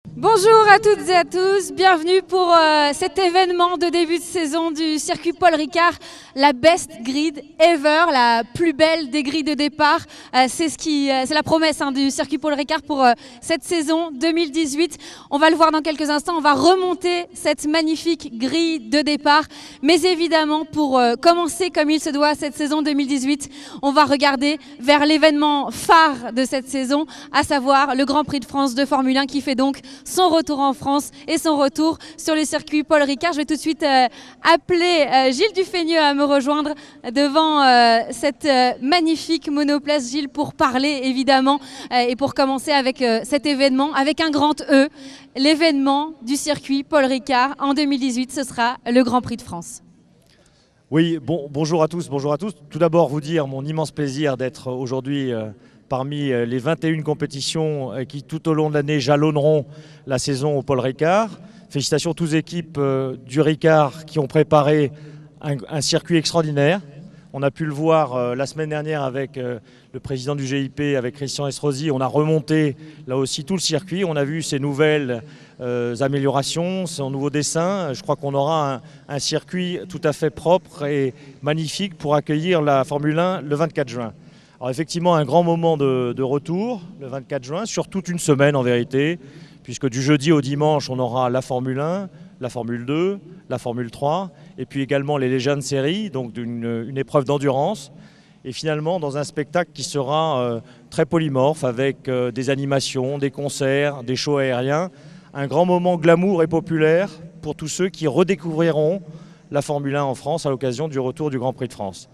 Bonjour à toutes et à tous, bienvenue pour cet événement de début de saison du circuit Paul Ricard, la best grid ever, la plus belle des grilles de départ. C'est la promesse du circuit Paul Ricard pour cette saison 2018. On va le voir dans quelques instants, on va remonter cette magnifique grille de départ. Mais évidemment, pour commencer comme il se doit cette saison 2018, on va regarder vers l'événement phare de cette saison, à savoir le Grand Prix de France de Formule 1 qui fait donc son retour en France et son retour sur le circuit Paul Ricard. Je vais tout de suite appeler Gilles Dufeigneux à me rejoindre devant cette magnifique monoplace, Gilles, pour parler évidemment et pour commencer avec cet événement, avec un grand E, l'événement du circuit Paul Ricard en 2018, ce sera le Grand Prix de France. Oui, bonjour à tous, bonjour à tous. Tout d'abord vous dire mon immense plaisir d'être aujourd'hui parmi les 21 compétitions qui tout au long de l'année jalonneront la saison au Paul Ricard. Félicitations aux toutes les équipes du Ricard qui ont préparé un circuit extraordinaire. On a pu le voir la semaine dernière avec le président du GIP, avec Christian Estrosi. On a remonté là aussi tout le circuit. On a vu ces nouvelles améliorations, son nouveau dessin. Je crois qu'on aura un circuit tout à fait propre et magnifique pour accueillir la Formule 1 le 24 juin. Alors effectivement, un grand moment de retour le 24 juin, sur toute une semaine en vérité, puisque du jeudi au dimanche, on aura la Formule 1, la Formule 2, la Formule 3, et puis également les Legends Series, donc une épreuve d'endurance. Et finalement, dans un spectacle qui sera très polymorphe, avec des animations, des concerts, des shows aériens, un grand moment glamour et populaire pour tous ceux qui redécouvriront la Formule 1 en France à l'occasion du retour du Grand Prix de France.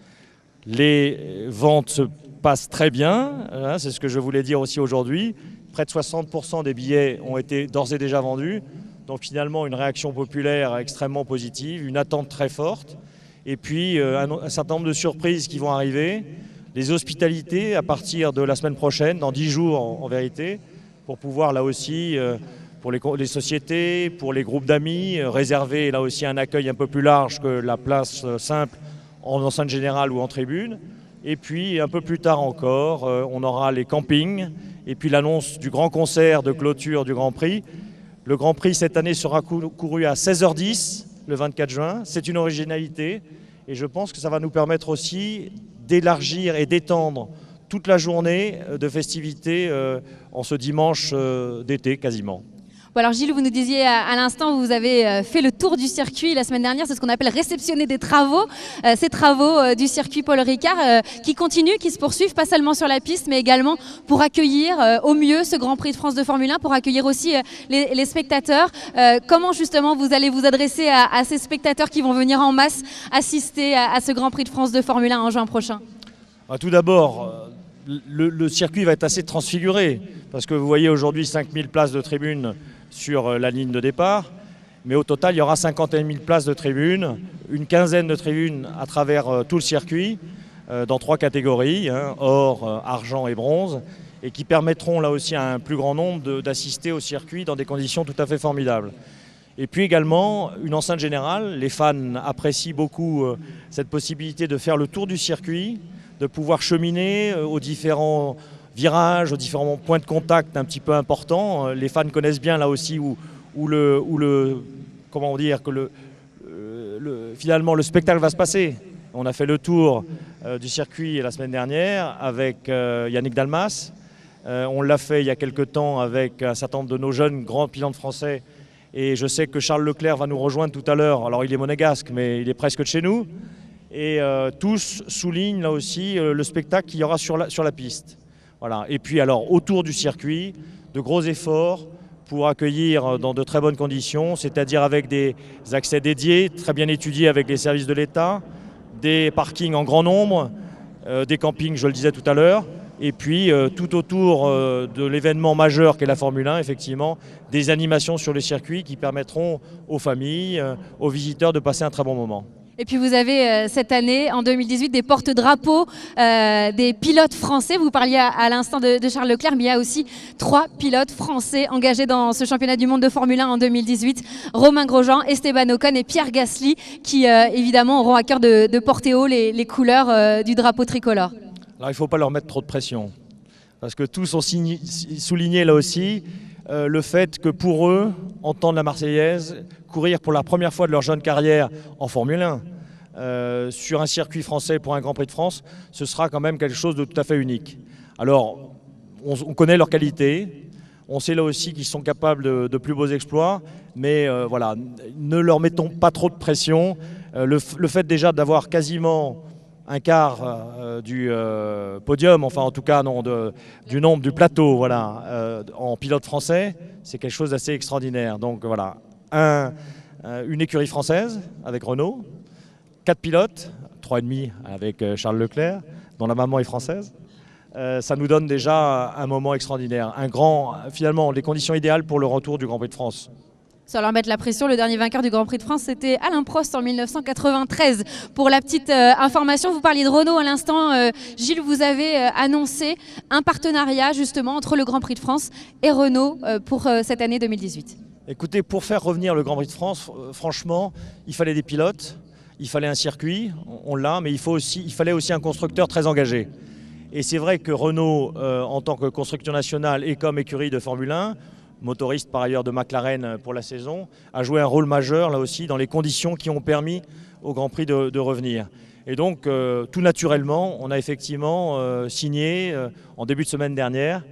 Les ventes se passent très bien, c'est ce que je voulais dire aussi aujourd'hui. Près de 60% des billets ont été d'ores et déjà vendus. Donc finalement, une réaction populaire extrêmement positive, une attente très forte. Et puis un certain nombre de surprises qui vont arriver. Les hospitalités à partir de la semaine prochaine, dans 10 jours en vérité, pour pouvoir là aussi, pour les sociétés, pour les groupes d'amis, réserver là aussi un accueil un peu plus large que la place simple en enceinte générale ou en tribune. Et puis un peu plus tard encore, on aura les campings et puis l'annonce du grand concert de clôture du Grand Prix. Le Grand Prix cette année sera couru à 16h10 le 24 juin. C'est une originalité et je pense que ça va nous permettre aussi d'élargir et d'étendre toute la journée de festivités en ce dimanche d'été quasiment. Bon alors Gilles, vous nous disiez à l'instant, vous avez fait le tour du circuit la semaine dernière, c'est ce qu'on appelle réceptionner des travaux, ces travaux du circuit Paul Ricard qui continuent, qui se poursuivent, pas seulement sur la piste, mais également pour accueillir au mieux ce Grand Prix de France de Formule 1, pour accueillir aussi les spectateurs. Comment justement vous allez vous adresser à ces spectateurs qui vont venir en masse assister à ce Grand Prix de France de Formule 1 en juin prochain? Tout d'abord, le circuit va être assez transfiguré, parce que vous voyez aujourd'hui 5000 places de tribune sur la ligne de départ, mais au total il y aura 51 000 places de tribune, une quinzaine de tribunes à travers tout le circuit, dans 3 catégories, or, argent et bronze, et qui permettront là aussi à un plus grand nombre d'assister au circuit dans des conditions tout à fait formidables. Et puis également une enceinte générale, les fans apprécient beaucoup cette possibilité de faire le tour du circuit, de pouvoir cheminer aux différents virages, aux différents points de contact un petit peu importants. Les fans connaissent bien là aussi finalement le spectacle va se passer. On a fait le tour du circuit la semaine dernière avec Yannick Dalmas. On l'a fait il y a quelques temps avec un certain nombre de nos jeunes grands pilotes français. Et je sais que Charles Leclerc va nous rejoindre tout à l'heure. Alors il est monégasque, mais il est presque de chez nous. Et tous soulignent là aussi le spectacle qu'il y aura sur la piste. Voilà. Et puis alors autour du circuit, de gros efforts pour accueillir dans de très bonnes conditions, c'est-à-dire avec des accès dédiés, très bien étudiés avec les services de l'État, des parkings en grand nombre, des campings, je le disais tout à l'heure, et puis tout autour de l'événement majeur qu'est la Formule 1, effectivement, des animations sur le circuit qui permettront aux familles, aux visiteurs de passer un très bon moment. Et puis vous avez cette année, en 2018, des porte-drapeaux des pilotes français. Vous parliez à l'instant de Charles Leclerc, mais il y a aussi 3 pilotes français engagés dans ce championnat du monde de Formule 1 en 2018. Romain Grosjean, Esteban Ocon et Pierre Gasly, qui évidemment auront à cœur de porter haut les couleurs du drapeau tricolore. Alors il ne faut pas leur mettre trop de pression, parce que tous ont souligné là aussi le fait que pour eux, entendre la Marseillaise, courir pour la première fois de leur jeune carrière en Formule 1, sur un circuit français pour un Grand Prix de France, ce sera quand même quelque chose de tout à fait unique. Alors, on connaît leurs qualités, on sait là aussi qu'ils sont capables de plus beaux exploits, mais voilà, ne leur mettons pas trop de pression. Le fait déjà d'avoir quasiment un quart du podium, enfin en tout cas non, du nombre du plateau, voilà, en pilote français, c'est quelque chose d'assez extraordinaire. Donc voilà, une écurie française avec Renault, 4 pilotes, 3,5 avec Charles Leclerc, dont la maman est française. Ça nous donne déjà un moment extraordinaire, finalement les conditions idéales pour le retour du Grand Prix de France. Sans leur mettre la pression, le dernier vainqueur du Grand Prix de France, c'était Alain Prost en 1993. Pour la petite information, vous parliez de Renault à l'instant. Gilles, vous avez annoncé un partenariat justement entre le Grand Prix de France et Renault pour cette année 2018. Écoutez, pour faire revenir le Grand Prix de France, franchement, il fallait des pilotes, il fallait un circuit, on l'a, mais il fallait aussi un constructeur très engagé. Et c'est vrai que Renault, en tant que constructeur national et comme écurie de Formule 1, motoriste par ailleurs de McLaren pour la saison, a joué un rôle majeur là aussi dans les conditions qui ont permis au Grand Prix de revenir. Et donc tout naturellement, on a effectivement signé en début de semaine dernière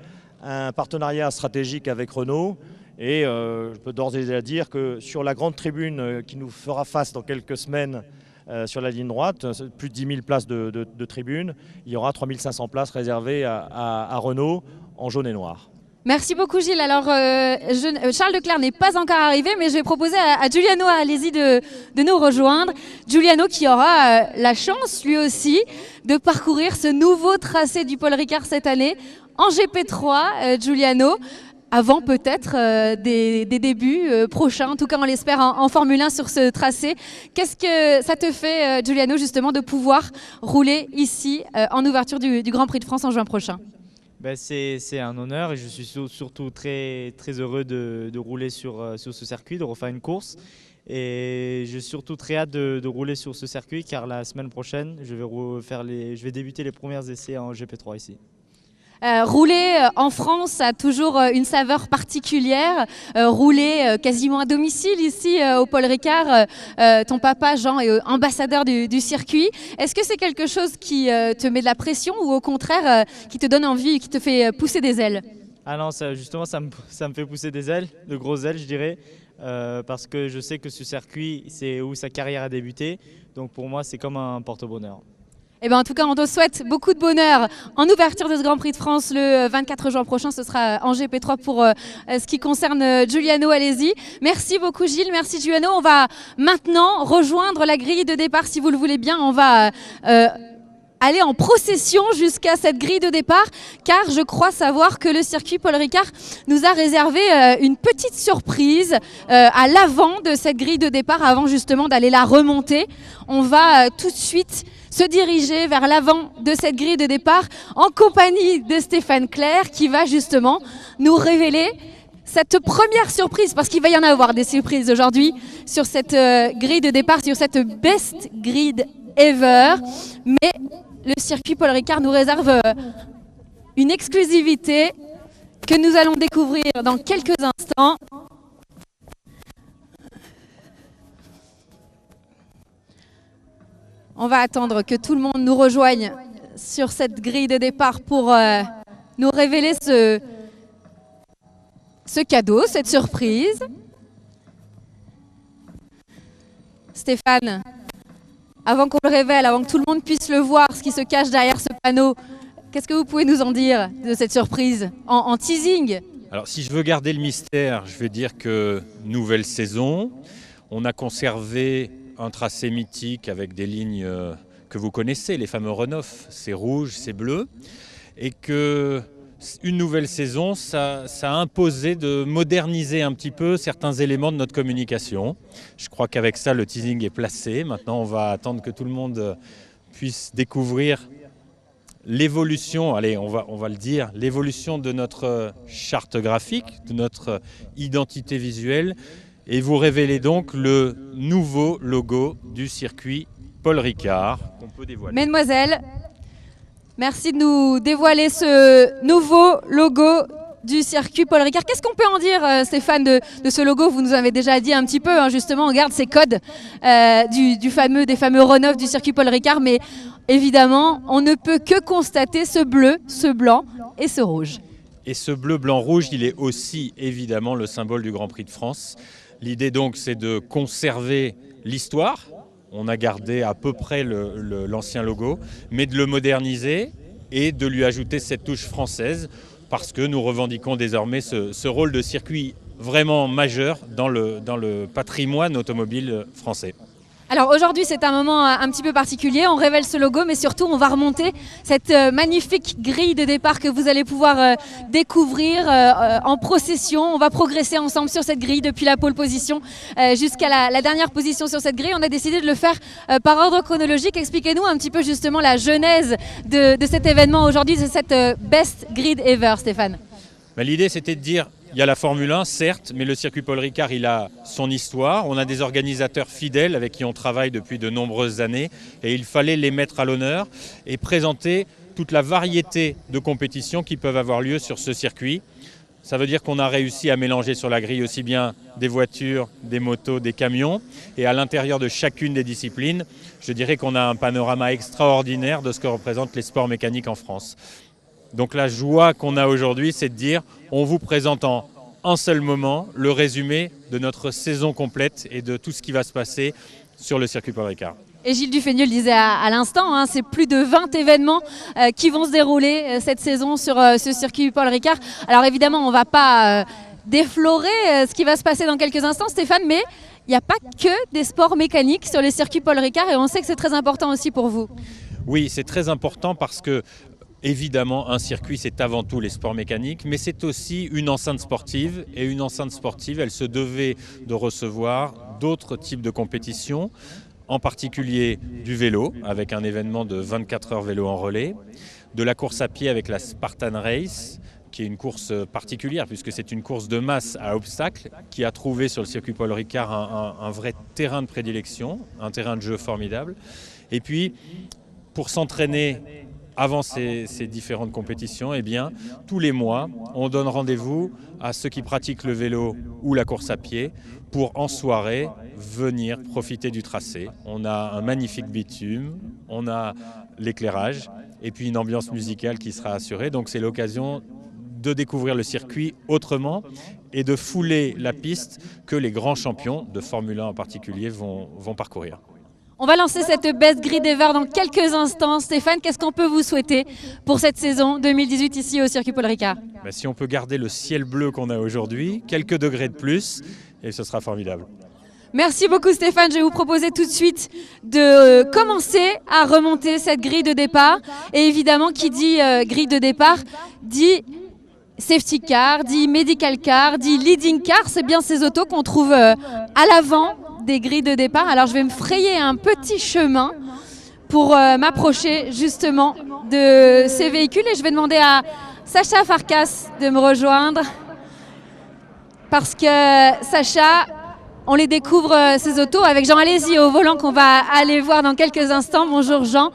un partenariat stratégique avec Renault. Et je peux d'ores et déjà dire que sur la grande tribune qui nous fera face dans quelques semaines sur la ligne droite, plus de 10 000 places de tribune, il y aura 3 500 places réservées à Renault en jaune et noir. Merci beaucoup Gilles. Alors Charles Leclerc n'est pas encore arrivé, mais je vais proposer à Giuliano Alesi de nous rejoindre. Giuliano qui aura la chance lui aussi de parcourir ce nouveau tracé du Paul Ricard cette année en GP3, Giuliano, avant peut-être des débuts prochains, en tout cas on l'espère en Formule 1 sur ce tracé. Qu'est-ce que ça te fait Giuliano justement de pouvoir rouler ici en ouverture du Grand Prix de France en juin prochain? C'est un honneur et je suis surtout très, très heureux de rouler sur ce circuit, de refaire une course. Et j'ai surtout très hâte de rouler sur ce circuit car la semaine prochaine, je vais débuter les premiers essais en GP3 ici. Rouler en France a toujours une saveur particulière. Rouler quasiment à domicile ici au Paul Ricard. Ton papa Jean est ambassadeur du circuit. Est-ce que c'est quelque chose qui te met de la pression ou au contraire qui te donne envie, qui te fait pousser des ailes? Ah non, justement ça me fait pousser des ailes, de grosses ailes je dirais. Parce que je sais que ce circuit, c'est où sa carrière a débuté. Donc pour moi, c'est comme un porte-bonheur. Eh bien, en tout cas, on te souhaite beaucoup de bonheur en ouverture de ce Grand Prix de France le 24 juin prochain. Ce sera en GP3 pour ce qui concerne Giuliano Alesi. Merci beaucoup Gilles, merci Giuliano. On va maintenant rejoindre la grille de départ si vous le voulez bien. On va aller en procession jusqu'à cette grille de départ car je crois savoir que le circuit Paul Ricard nous a réservé une petite surprise à l'avant de cette grille de départ avant justement d'aller la remonter. On va tout de suite se diriger vers l'avant de cette grille de départ en compagnie de Stéphane Clerc qui va justement nous révéler cette première surprise, parce qu'il va y en avoir des surprises aujourd'hui sur cette grille de départ, sur cette best grid ever. Mais le circuit Paul Ricard nous réserve une exclusivité que nous allons découvrir dans quelques instants. On va attendre que tout le monde nous rejoigne sur cette grille de départ pour nous révéler ce cadeau, cette surprise. Stéphane, avant qu'on le révèle, avant que tout le monde puisse le voir, ce qui se cache derrière ce panneau, qu'est-ce que vous pouvez nous en dire de cette surprise en teasing? Alors si je veux garder le mystère, je vais dire que nouvelle saison, on a conservé un tracé mythique avec des lignes que vous connaissez, les fameux run-off, c'est rouge, c'est bleu, et que une nouvelle saison, ça a imposé de moderniser un petit peu certains éléments de notre communication. Je crois qu'avec ça, le teasing est placé. Maintenant, on va attendre que tout le monde puisse découvrir l'évolution, allez, on va le dire, l'évolution de notre charte graphique, de notre identité visuelle, et vous révélez donc le nouveau logo du circuit Paul Ricard qu'on peut dévoiler. Mesdemoiselles, merci de nous dévoiler ce nouveau logo du circuit Paul Ricard. Qu'est-ce qu'on peut en dire, Stéphane, de ce logo? Vous nous avez déjà dit un petit peu, hein, justement, on garde ces codes des fameux Renault du circuit Paul Ricard, mais évidemment, on ne peut que constater ce bleu, ce blanc et ce rouge. Et ce bleu, blanc, rouge, il est aussi évidemment le symbole du Grand Prix de France. L'idée donc, c'est de conserver l'histoire. On a gardé à peu près l'ancien logo, mais de le moderniser et de lui ajouter cette touche française, parce que nous revendiquons désormais ce rôle de circuit vraiment majeur dans le patrimoine automobile français. Alors aujourd'hui, c'est un moment un petit peu particulier, on révèle ce logo, mais surtout on va remonter cette magnifique grille de départ que vous allez pouvoir découvrir en procession. On va progresser ensemble sur cette grille depuis la pole position jusqu'à la dernière position sur cette grille. On a décidé de le faire par ordre chronologique. Expliquez-nous un petit peu justement la genèse de cet événement aujourd'hui, de cette best grid ever, Stéphane. L'idée, c'était de dire, il y a la Formule 1, certes, mais le circuit Paul Ricard, il a son histoire. On a des organisateurs fidèles avec qui on travaille depuis de nombreuses années et il fallait les mettre à l'honneur et présenter toute la variété de compétitions qui peuvent avoir lieu sur ce circuit. Ça veut dire qu'on a réussi à mélanger sur la grille aussi bien des voitures, des motos, des camions. Et à l'intérieur de chacune des disciplines, je dirais qu'on a un panorama extraordinaire de ce que représentent les sports mécaniques en France. Donc la joie qu'on a aujourd'hui, c'est de dire on vous présente en un seul moment le résumé de notre saison complète et de tout ce qui va se passer sur le circuit Paul Ricard. Et Gilles Dufayet le disait à l'instant, hein, c'est plus de 20 événements qui vont se dérouler cette saison sur ce circuit Paul Ricard. Alors évidemment, on ne va pas déflorer ce qui va se passer dans quelques instants, Stéphane, mais il n'y a pas que des sports mécaniques sur le circuit Paul Ricard et on sait que c'est très important aussi pour vous. Oui, c'est très important parce que évidemment, un circuit, c'est avant tout les sports mécaniques, mais c'est aussi une enceinte sportive. Et une enceinte sportive, elle se devait de recevoir d'autres types de compétitions, en particulier du vélo, avec un événement de 24 heures vélo en relais, de la course à pied avec la Spartan Race, qui est une course particulière, puisque c'est une course de masse à obstacles, qui a trouvé sur le circuit Paul Ricard un vrai terrain de prédilection, un terrain de jeu formidable. Et puis, pour s'entraîner avant ces différentes compétitions, eh bien, tous les mois, on donne rendez-vous à ceux qui pratiquent le vélo ou la course à pied pour, en soirée, venir profiter du tracé. On a un magnifique bitume, on a l'éclairage et puis une ambiance musicale qui sera assurée. Donc c'est l'occasion de découvrir le circuit autrement et de fouler la piste que les grands champions, de Formule 1 en particulier, vont parcourir. On va lancer cette best grid ever dans quelques instants. Stéphane, qu'est-ce qu'on peut vous souhaiter pour cette saison 2018 ici au circuit Paul Ricard? Si on peut garder le ciel bleu qu'on a aujourd'hui, quelques degrés de plus, et ce sera formidable. Merci beaucoup Stéphane, je vais vous proposer tout de suite de commencer à remonter cette grille de départ. Et évidemment, qui dit grille de départ, dit safety car, dit medical car, dit leading car. C'est bien ces autos qu'on trouve à l'avant des grilles de départ. Alors je vais me frayer un petit chemin pour m'approcher justement de ces véhicules et je vais demander à Sacha Farkas de me rejoindre parce que Sacha, on les découvre ces autos avec Jean Alési au volant qu'on va aller voir dans quelques instants. Bonjour Jean.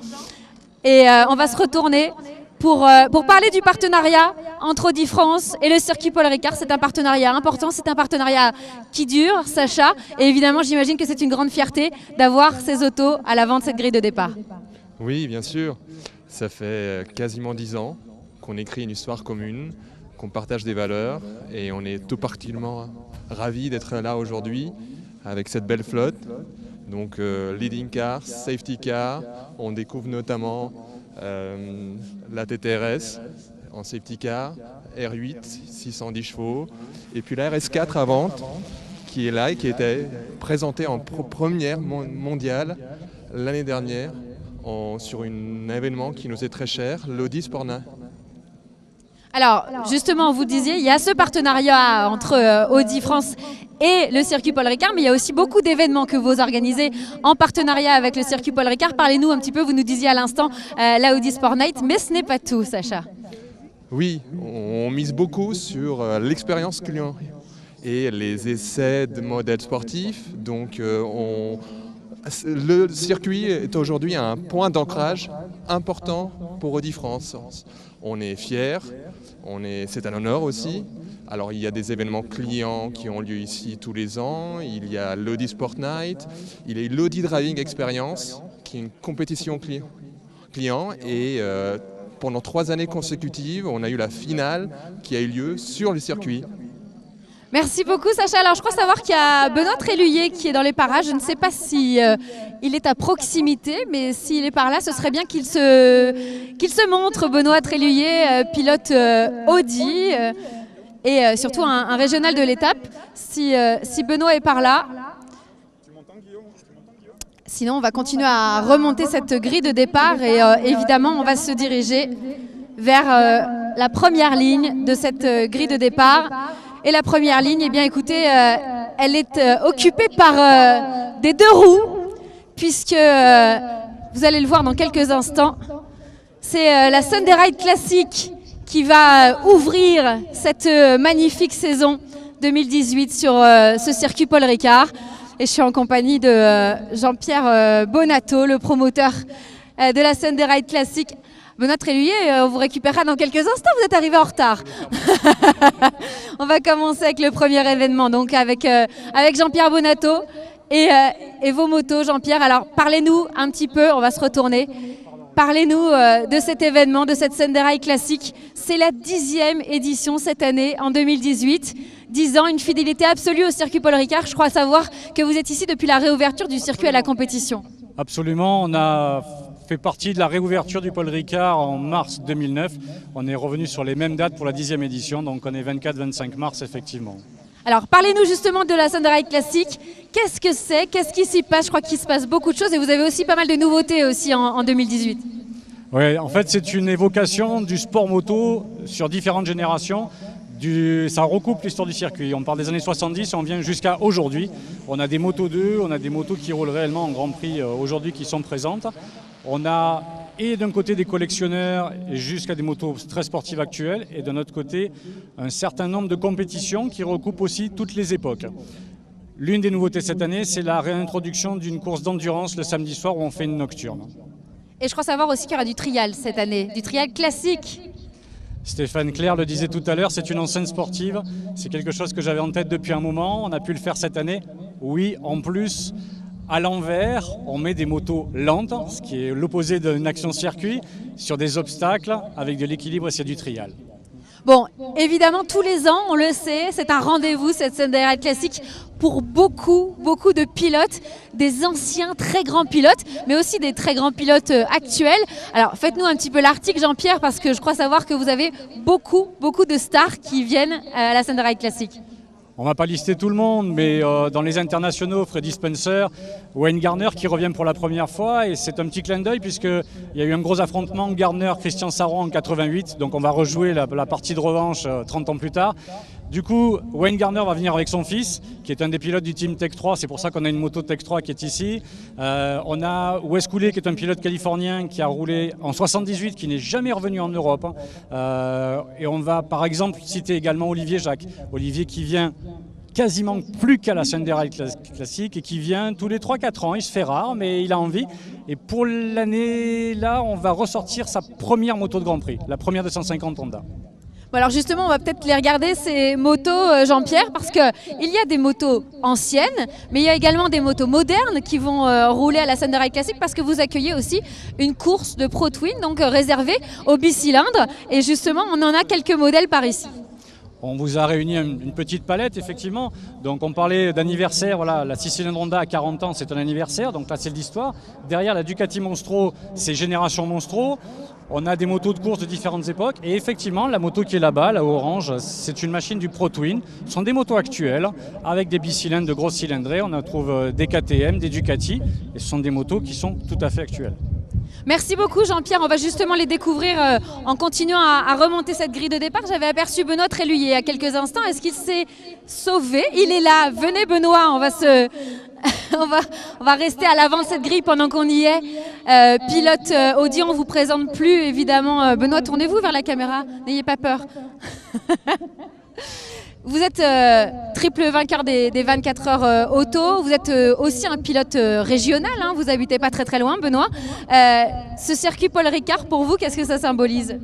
Et on va se retourner pour parler du partenariat entre Audi France et le circuit Paul Ricard. C'est un partenariat important, c'est un partenariat qui dure, Sacha. Et évidemment, j'imagine que c'est une grande fierté d'avoir ces autos à l'avant de cette grille de départ. Oui, bien sûr. Ça fait quasiment 10 ans qu'on écrit une histoire commune, qu'on partage des valeurs et on est tout particulièrement ravis d'être là aujourd'hui avec cette belle flotte. Donc leading car, safety car, on découvre notamment la TTRS en safety car, R8, 610 chevaux, et puis la RS4 à vente qui est là et qui était présentée en première mondiale l'année dernière sur un événement qui nous est très cher, l'Audi Sport Night. Alors, justement, vous disiez, il y a ce partenariat entre Audi France et le circuit Paul Ricard, mais il y a aussi beaucoup d'événements que vous organisez en partenariat avec le circuit Paul Ricard. Parlez-nous un petit peu, vous nous disiez à l'instant la Audi Sport Night, mais ce n'est pas tout, Sacha. Oui, on mise beaucoup sur l'expérience client et les essais de modèles sportifs. Donc, on Le circuit est aujourd'hui un point d'ancrage important pour Audi France. On est fiers, c'est un honneur aussi. Alors il y a des événements clients qui ont lieu ici tous les ans, il y a l'Audi Sport Night, il y a l'Audi Driving Experience qui est une compétition client et pendant 3 années consécutives, on a eu la finale qui a eu lieu sur le circuit. Merci beaucoup Sacha. Alors je crois savoir qu'il y a Benoît Tréluyer qui est dans les parages. Je ne sais pas si il est à proximité, mais s'il est par là, ce serait bien qu'il se montre. Benoît Tréluyer, pilote Audi et surtout un régional de l'étape. Si Benoît est par là. Sinon, on va continuer à remonter cette grille de départ et évidemment, on va se diriger vers la première ligne de cette grille de départ. Et la première ligne, eh bien, écoutez, elle est occupée par des 2 roues, puisque vous allez le voir dans quelques instants, c'est la Sunday Ride Classic qui va ouvrir cette magnifique saison 2018 sur ce circuit Paul Ricard. Et je suis en compagnie de Jean-Pierre Bonato, le promoteur de la Sunday Ride Classic. Benoît Tréluyer, on vous récupérera dans quelques instants, vous êtes arrivé en retard. On va commencer avec le premier événement, donc avec Jean-Pierre Bonato et vos motos, Jean-Pierre. Alors parlez-nous un petit peu, on va se retourner. Parlez-nous de cet événement, de cette Sunday Ride Classic. C'est la 10e édition cette année, en 2018. 10 ans, une fidélité absolue au circuit Paul Ricard. Je crois savoir que vous êtes ici depuis la réouverture du circuit à la compétition. Absolument, on a fait partie de la réouverture du Paul Ricard en mars 2009. On est revenu sur les mêmes dates pour la 10e édition, donc on est 24-25 mars effectivement. Alors parlez-nous justement de la Sunday Ride Classic. Qu'est-ce que c'est? Qu'est-ce qui s'y passe? Je crois qu'il se passe beaucoup de choses et vous avez aussi pas mal de nouveautés aussi en 2018. Oui, en fait c'est une évocation du sport moto sur différentes générations. Ça recoupe l'histoire du circuit. On parle des années 70 et on vient jusqu'à aujourd'hui. On a des motos 2, on a des motos qui roulent réellement en Grand Prix aujourd'hui qui sont présentes. On a et d'un côté des collectionneurs jusqu'à des motos très sportives actuelles et d'un autre côté un certain nombre de compétitions qui recoupent aussi toutes les époques. L'une des nouveautés cette année, c'est la réintroduction d'une course d'endurance le samedi soir où on fait une nocturne. Et je crois savoir aussi qu'il y aura du trial cette année, du trial classique. Stéphane Clair le disait tout à l'heure, c'est une enceinte sportive. C'est quelque chose que j'avais en tête depuis un moment. On a pu le faire cette année. Oui, en plus, à l'envers, on met des motos lentes, ce qui est l'opposé d'une action circuit, sur des obstacles avec de l'équilibre et c'est du trial. Bon, évidemment, tous les ans, on le sait, c'est un rendez-vous, cette Sunday Ride Classic, pour beaucoup de pilotes, des anciens très grands pilotes, mais aussi des très grands pilotes actuels. Alors, faites-nous un petit peu l'article, Jean-Pierre, parce que je crois savoir que vous avez beaucoup de stars qui viennent à la Sunday Ride Classic. On ne va pas lister tout le monde, mais dans les internationaux, Freddie Spencer, Wayne Gardner qui revient pour la première fois. Et c'est un petit clin d'œil puisqu'il y a eu un gros affrontement Gardner-Christian Saron en 88. Donc on va rejouer la partie de revanche 30 ans plus tard. Du coup, Wayne Gardner va venir avec son fils, qui est un des pilotes du team Tech 3. C'est pour ça qu'on a une moto Tech 3 qui est ici. On a Wes Cooley, qui est un pilote californien qui a roulé en 78, qui n'est jamais revenu en Europe. Et on va par exemple citer également Olivier Jacques. Olivier qui vient quasiment plus qu'à la Sunday Ride Classic et qui vient tous les 3-4 ans. Il se fait rare, mais il a envie. Et pour l'année, là, on va ressortir sa première moto de Grand Prix, la première 250 Honda. Bon alors justement, on va peut-être les regarder, ces motos, Jean-Pierre, parce qu'il y a des motos anciennes, mais il y a également des motos modernes qui vont rouler à la Sunday Ride Classic parce que vous accueillez aussi une course de Pro Twin, donc réservée aux bicylindres. Et justement, on en a quelques modèles par ici. On vous a réuni une petite palette, effectivement. Donc on parlait d'anniversaire, voilà, la 6 cylindres Honda à 40 ans, c'est un anniversaire, donc là c'est l'histoire. Derrière la Ducati Monstro, c'est Génération Monstro. On a des motos de course de différentes époques. Et effectivement, la moto qui est là-bas, la orange, c'est une machine du Pro Twin. Ce sont des motos actuelles, avec des bicylindres de grosse cylindrée. On en trouve des KTM, des Ducati. Et ce sont des motos qui sont tout à fait actuelles. Merci beaucoup Jean-Pierre, on va justement les découvrir en continuant à remonter cette grille de départ. J'avais aperçu Benoît Tréluyer il y a quelques instants, est-ce qu'il s'est sauvé? Il est là, venez Benoît, on va rester à l'avant de cette grille pendant qu'on y est. Pilote Audi, on ne vous présente plus évidemment. Benoît, tournez-vous vers la caméra, n'ayez pas peur. Vous êtes triple vainqueur des 24 heures auto, vous êtes aussi un pilote régional, hein, vous habitez pas très très loin, Benoît. Ce circuit Paul Ricard, pour vous, qu'est-ce que ça symbolise ?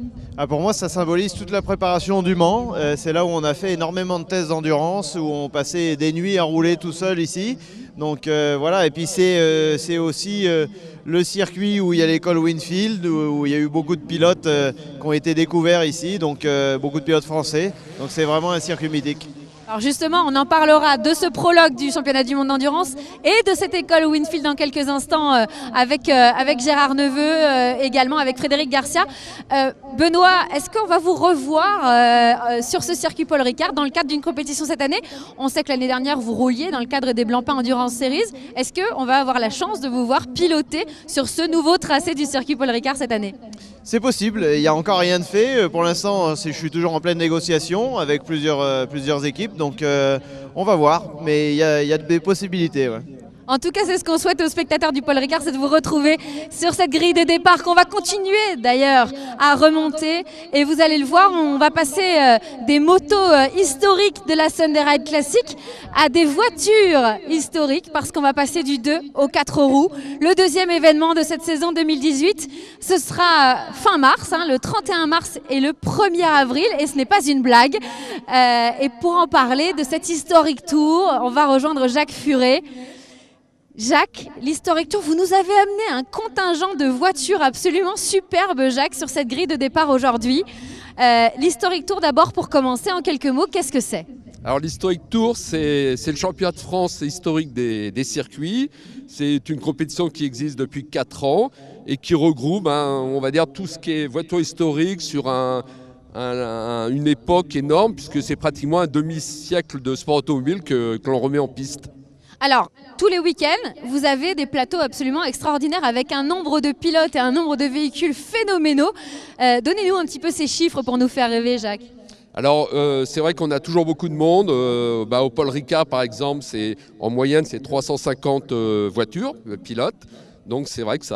Pour moi, ça symbolise toute la préparation du Mans. C'est là où on a fait énormément de tests d'endurance, où on passait des nuits à rouler tout seul ici. Donc voilà, et puis c'est aussi le circuit où il y a l'école Winfield, où il y a eu beaucoup de pilotes qui ont été découverts ici, donc beaucoup de pilotes français. Donc c'est vraiment un circuit mythique. Alors justement, on en parlera de ce prologue du championnat du monde d'endurance et de cette école Winfield dans quelques instants avec Gérard Neveu, également avec Frédéric Garcia. Benoît, est-ce qu'on va vous revoir sur ce circuit Paul Ricard dans le cadre d'une compétition cette année ? On sait que l'année dernière, vous rouliez dans le cadre des Blancpain Endurance Series. Est-ce qu'on va avoir la chance de vous voir piloter sur ce nouveau tracé du circuit Paul Ricard cette année ? C'est possible, il n'y a encore rien de fait. Pour l'instant, je suis toujours en pleine négociation avec plusieurs équipes, donc on va voir, mais il y a des possibilités. Ouais. En tout cas, c'est ce qu'on souhaite aux spectateurs du Paul Ricard, c'est de vous retrouver sur cette grille de départ qu'on va continuer d'ailleurs à remonter. Et vous allez le voir, on va passer des motos historiques de la Sunday Ride Classic à des voitures historiques parce qu'on va passer du 2 au 4 roues. Le deuxième événement de cette saison 2018, ce sera fin mars, le 31 mars et le 1er avril. Et ce n'est pas une blague. Et pour en parler de cet historique tour, on va rejoindre Jacques Furet. Jacques, l'Historic Tour, vous nous avez amené un contingent de voitures absolument superbes, Jacques, sur cette grille de départ aujourd'hui. L'Historic Tour, d'abord, pour commencer, en quelques mots, qu'est-ce que c'est ? Alors l'Historic Tour, c'est le championnat de France historique des circuits. C'est une compétition qui existe depuis 4 ans et qui regroupe, on va dire, tout ce qui est voiture historique sur une époque énorme, puisque c'est pratiquement un demi-siècle de sport automobile que l'on remet en piste. Alors, tous les week-ends, vous avez des plateaux absolument extraordinaires avec un nombre de pilotes et un nombre de véhicules phénoménaux. Donnez-nous un petit peu ces chiffres pour nous faire rêver, Jacques. Alors, c'est vrai qu'on a toujours beaucoup de monde. Au Paul Ricard, par exemple, en moyenne, c'est 350 voitures, pilotes. Donc, c'est vrai que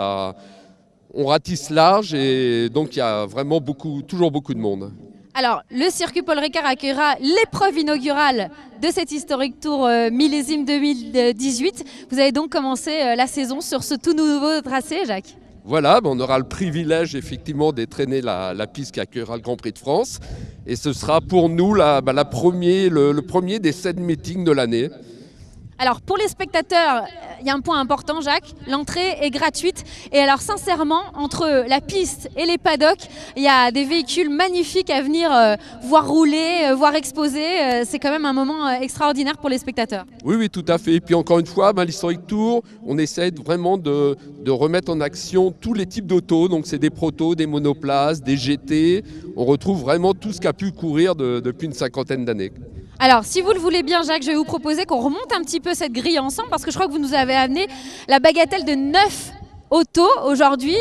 on ratisse large et donc il y a vraiment toujours beaucoup de monde. Alors, le circuit Paul Ricard accueillera l'épreuve inaugurale de cet Historic Tour millésime 2018. Vous avez donc commencé la saison sur ce tout nouveau tracé, Jacques ? Voilà, on aura le privilège effectivement d'entraîner la piste qui accueillera le Grand Prix de France. Et ce sera pour nous le premier des 7 meetings de l'année. Alors pour les spectateurs, il y a un point important, Jacques, l'entrée est gratuite. Et alors sincèrement, entre la piste et les paddocks, il y a des véhicules magnifiques à venir voir rouler, voir exposer. C'est quand même un moment extraordinaire pour les spectateurs. Oui, tout à fait. Et puis encore une fois, l'Historic Tour, on essaie vraiment de remettre en action tous les types d'autos. Donc c'est des protos, des monoplaces, des GT. On retrouve vraiment tout ce qu'a pu courir depuis une 50aine d'années. Alors, si vous le voulez bien, Jacques, je vais vous proposer qu'on remonte un petit peu cette grille ensemble parce que je crois que vous nous avez amené la bagatelle de 9 autos aujourd'hui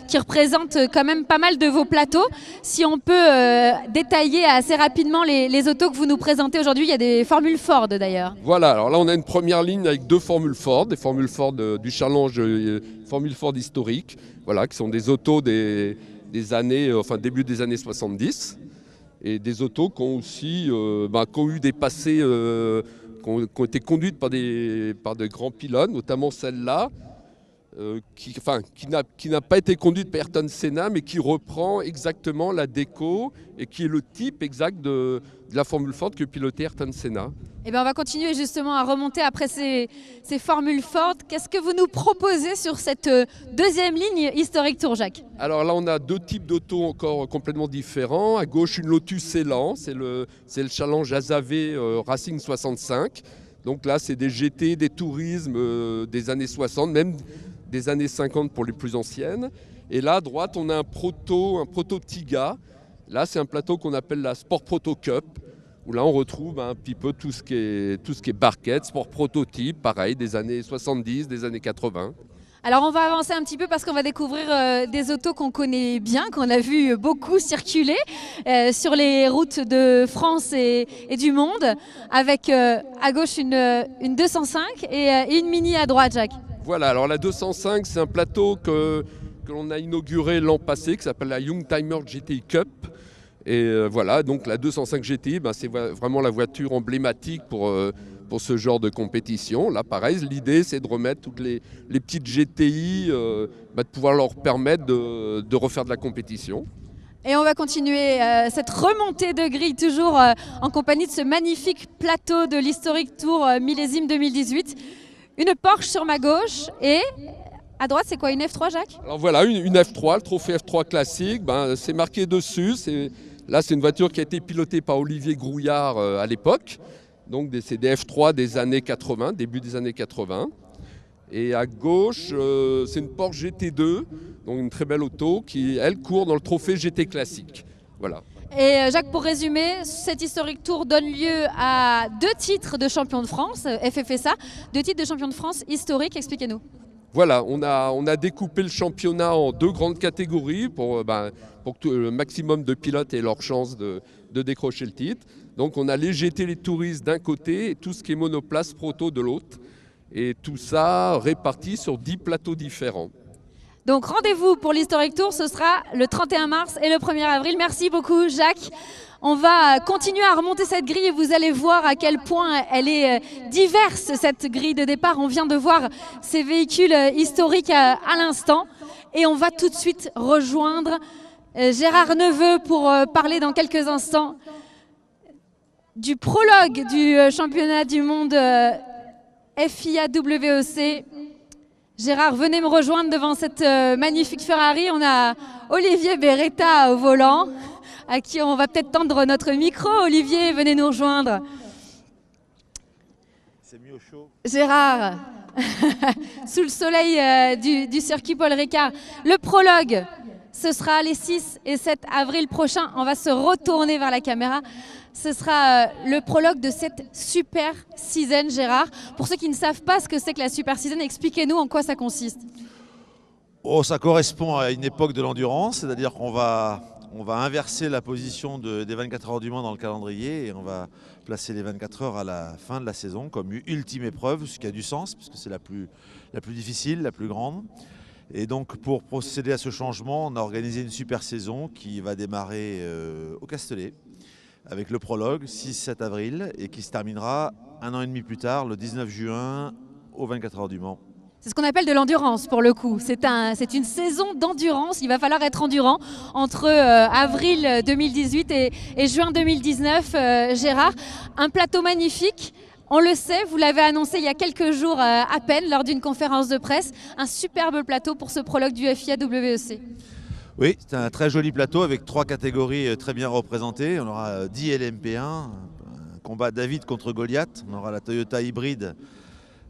qui représentent quand même pas mal de vos plateaux. Si on peut détailler assez rapidement les autos que vous nous présentez aujourd'hui, il y a des formules Ford d'ailleurs. Voilà, alors là on a une première ligne avec 2 formules Ford, des formules Ford du challenge, formules Ford historiques, voilà, qui sont des autos des années, début des années 70. Et des autos qui ont aussi qui ont eu des passés, qui ont été conduites par de grands pilotes, notamment celle-là, qui n'a pas été conduite par Ayrton Senna, mais qui reprend exactement la déco et qui est le type exact de la Formule Ford que pilotait Ayrton Senna. Eh bien, on va continuer justement à remonter après ces formules Ford. Qu'est-ce que vous nous proposez sur cette deuxième ligne Historic Tour, Jacques ? Alors là, on a 2 types d'autos encore complètement différents. À gauche, une Lotus Elan, c'est le challenge AZAV Racing 65. Donc là, c'est des GT, des tourismes des années 60, même des années 50 pour les plus anciennes. Et là, à droite, on a un proto Tiga. Là, c'est un plateau qu'on appelle la Sport Proto Cup, où là, on retrouve un petit peu tout ce qui est barquette, sport prototype, pareil, des années 70, des années 80. Alors on va avancer un petit peu parce qu'on va découvrir des autos qu'on connaît bien, qu'on a vu beaucoup circuler sur les routes de France et du monde, avec à gauche une 205 et une Mini à droite, Jacques. Voilà, alors la 205, c'est un plateau que l'on a inauguré l'an passé, qui s'appelle la Youngtimer GTI Cup. Et voilà, donc la 205 GTI, c'est vraiment la voiture emblématique pour ce genre de compétition. Là, pareil, l'idée, c'est de remettre toutes les petites GTI, de pouvoir leur permettre de refaire de la compétition. Et on va continuer cette remontée de grille, toujours en compagnie de ce magnifique plateau de l'Historic Tour millésime 2018. Une Porsche sur ma gauche et à droite, c'est quoi, une F3, Jacques? Alors voilà, une F3, le trophée F3 classique, c'est marqué dessus. Là, c'est une voiture qui a été pilotée par Olivier Grouillard à l'époque. Donc c'est des F3 des années 80, début des années 80. Et à gauche, c'est une Porsche GT2, donc une très belle auto qui, elle, court dans le trophée GT classique. Voilà. Et Jacques, pour résumer, cet Historic Tour donne lieu à 2 titres de champion de France, FFSA, 2 titres de champion de France historiques, expliquez-nous. Voilà, on a découpé le championnat en 2 grandes catégories pour que le maximum de pilotes aient leur chance de décrocher le titre. Donc on a les GT, les touristes d'un côté et tout ce qui est monoplace proto de l'autre. Et tout ça réparti sur 10 plateaux différents. Donc rendez-vous pour l'Historic Tour, ce sera le 31 mars et le 1er avril. Merci beaucoup Jacques. On va continuer à remonter cette grille et vous allez voir à quel point elle est diverse, cette grille de départ. On vient de voir ces véhicules historiques à l'instant et on va tout de suite rejoindre Gérard Neveu pour parler dans quelques instants du prologue du championnat du monde FIA WEC. Gérard, venez me rejoindre devant cette magnifique Ferrari. On a Olivier Beretta au volant, à qui on va peut-être tendre notre micro. Olivier, venez nous rejoindre. C'est mis au chaud. Gérard, sous le soleil du circuit Paul Ricard. Le prologue, ce sera les 6 et 7 avril prochains. On va se retourner vers la caméra. Ce sera le prologue de cette Super Season, Gérard. Pour ceux qui ne savent pas ce que c'est que la Super Season, expliquez-nous en quoi ça consiste. Ça correspond à une époque de l'endurance, c'est-à-dire qu'on va inverser la position des 24 heures du Mans dans le calendrier et on va placer les 24 heures à la fin de la saison comme ultime épreuve, ce qui a du sens, puisque c'est la plus difficile, la plus grande. Et donc pour procéder à ce changement, on a organisé une super saison qui va démarrer au Castellet, avec le prologue 6-7 avril et qui se terminera 1 an et demi plus tard, le 19 juin, aux 24 heures du Mans. C'est ce qu'on appelle de l'endurance pour le coup. C'est une saison d'endurance. Il va falloir être endurant entre avril 2018 et juin 2019. Gérard, un plateau magnifique. On le sait, vous l'avez annoncé il y a quelques jours à peine lors d'une conférence de presse. Un superbe plateau pour ce prologue du FIA WEC. Oui, c'est un très joli plateau avec 3 catégories très bien représentées. On aura 10 LMP1, un combat David contre Goliath. On aura la Toyota hybride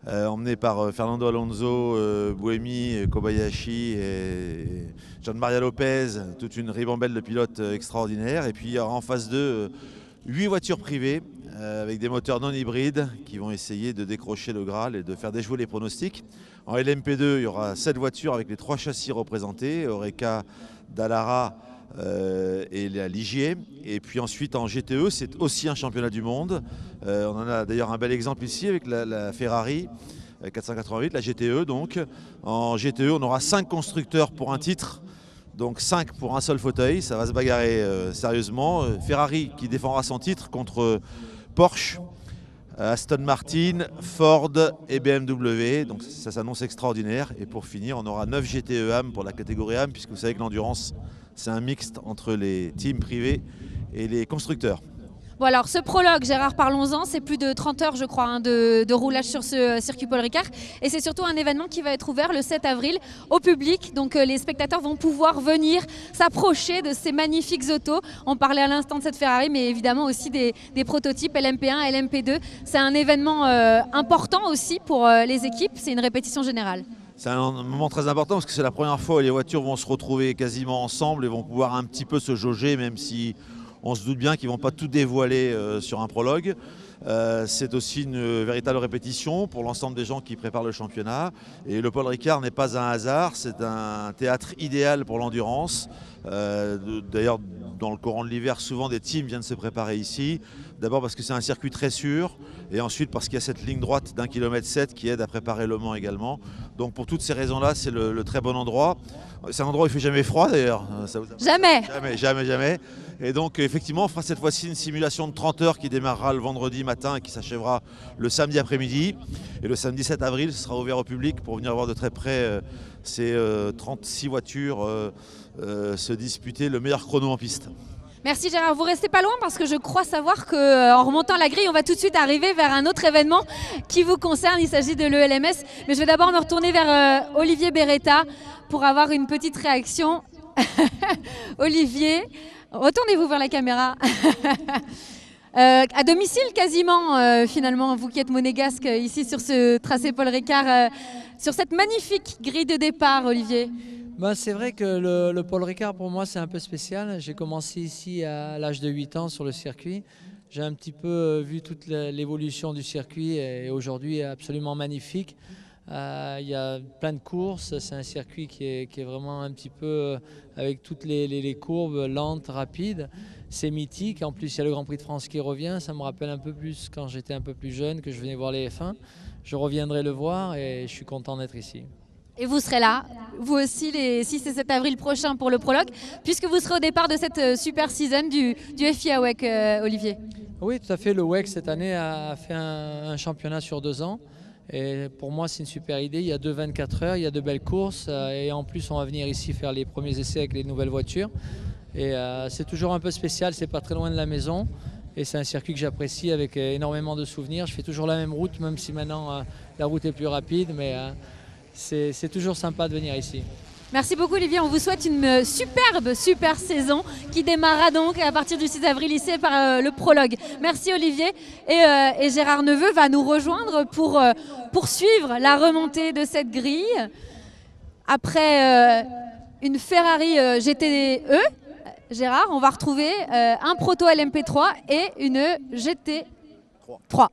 emmenée par Fernando Alonso, Buemi, Kobayashi et Gian-Maria Lopez. Toute une ribambelle de pilotes extraordinaires. Et puis il y aura en phase 2 8 voitures privées avec des moteurs non hybrides qui vont essayer de décrocher le Graal et de faire déjouer les pronostics. En LMP2, il y aura 7 voitures avec les 3 châssis représentés, Oreca, Dallara et la Ligier. Et puis ensuite en GTE, c'est aussi un championnat du monde. On en a d'ailleurs un bel exemple ici avec la Ferrari 488, la GTE donc. En GTE, on aura 5 constructeurs pour un titre. Donc 5 pour un seul fauteuil, ça va se bagarrer sérieusement. Ferrari qui défendra son titre contre Porsche, Aston Martin, Ford et BMW. Donc ça s'annonce extraordinaire. Et pour finir, on aura 9 GTE AM pour la catégorie AM, puisque vous savez que l'endurance, c'est un mixte entre les teams privés et les constructeurs. Bon alors ce prologue, Gérard, parlons-en, c'est plus de 30 heures je crois de roulage sur ce circuit Paul Ricard et c'est surtout un événement qui va être ouvert le 7 avril au public, donc les spectateurs vont pouvoir venir s'approcher de ces magnifiques autos. On parlait à l'instant de cette Ferrari mais évidemment aussi des prototypes LMP1, LMP2. C'est un événement important aussi pour les équipes, c'est une répétition générale. C'est un moment très important parce que c'est la première fois où les voitures vont se retrouver quasiment ensemble et vont pouvoir un petit peu se jauger, même si on se doute bien qu'ils ne vont pas tout dévoiler sur un prologue. C'est aussi une véritable répétition pour l'ensemble des gens qui préparent le championnat. Et le Paul Ricard n'est pas un hasard, c'est un théâtre idéal pour l'endurance. D'ailleurs, dans le courant de l'hiver, souvent des teams viennent se préparer ici. D'abord parce que c'est un circuit très sûr et ensuite parce qu'il y a cette ligne droite d'1,7 km qui aide à préparer Le Mans également. Donc pour toutes ces raisons-là, c'est le très bon endroit. C'est un endroit où il ne fait jamais froid d'ailleurs. Jamais. Jamais. Et donc effectivement, on fera cette fois-ci une simulation de 30 heures qui démarrera le vendredi matin et qui s'achèvera le samedi après-midi. Et le samedi 7 avril, ce sera ouvert au public pour venir voir de très près ces 36 voitures se disputer le meilleur chrono en piste. Merci Gérard, vous restez pas loin parce que je crois savoir qu'en remontant la grille, on va tout de suite arriver vers un autre événement qui vous concerne, il s'agit de l'ELMS. Mais je vais d'abord me retourner vers Olivier Beretta pour avoir une petite réaction. Olivier, retournez-vous vers la caméra. À domicile quasiment, finalement, vous qui êtes monégasque ici sur ce tracé Paul Ricard, sur cette magnifique grille de départ, Olivier. C'est vrai que le Paul Ricard, pour moi, c'est un peu spécial. J'ai commencé ici à l'âge de 8 ans sur le circuit. J'ai un petit peu vu toute l'évolution du circuit et aujourd'hui, absolument magnifique. Il y a plein de courses. C'est un circuit qui est vraiment un petit peu avec toutes les courbes lentes, rapides. C'est mythique. En plus, il y a le Grand Prix de France qui revient. Ça me rappelle un peu plus quand j'étais un peu plus jeune, que je venais voir les F1. Je reviendrai le voir et je suis content d'être ici. Et vous serez là, vous aussi, les 6 et 7 avril prochains pour le prologue, puisque vous serez au départ de cette super season du FIA WEC, Olivier. Oui, tout à fait. Le WEC, cette année, a fait un championnat sur 2 ans. Et pour moi, c'est une super idée. Il y a 2 24 heures, il y a de belles courses. Et en plus, on va venir ici faire les premiers essais avec les nouvelles voitures. Et c'est toujours un peu spécial, c'est pas très loin de la maison. Et c'est un circuit que j'apprécie avec énormément de souvenirs. Je fais toujours la même route, même si maintenant la route est plus rapide. Mais c'est toujours sympa de venir ici. Merci beaucoup Olivier, on vous souhaite une super saison qui démarrera donc à partir du 6 avril ici par le prologue. Merci Olivier et Gérard Neveu va nous rejoindre pour poursuivre la remontée de cette grille. Après une Ferrari GTE, Gérard, on va retrouver un Proto LMP3 et une GT3.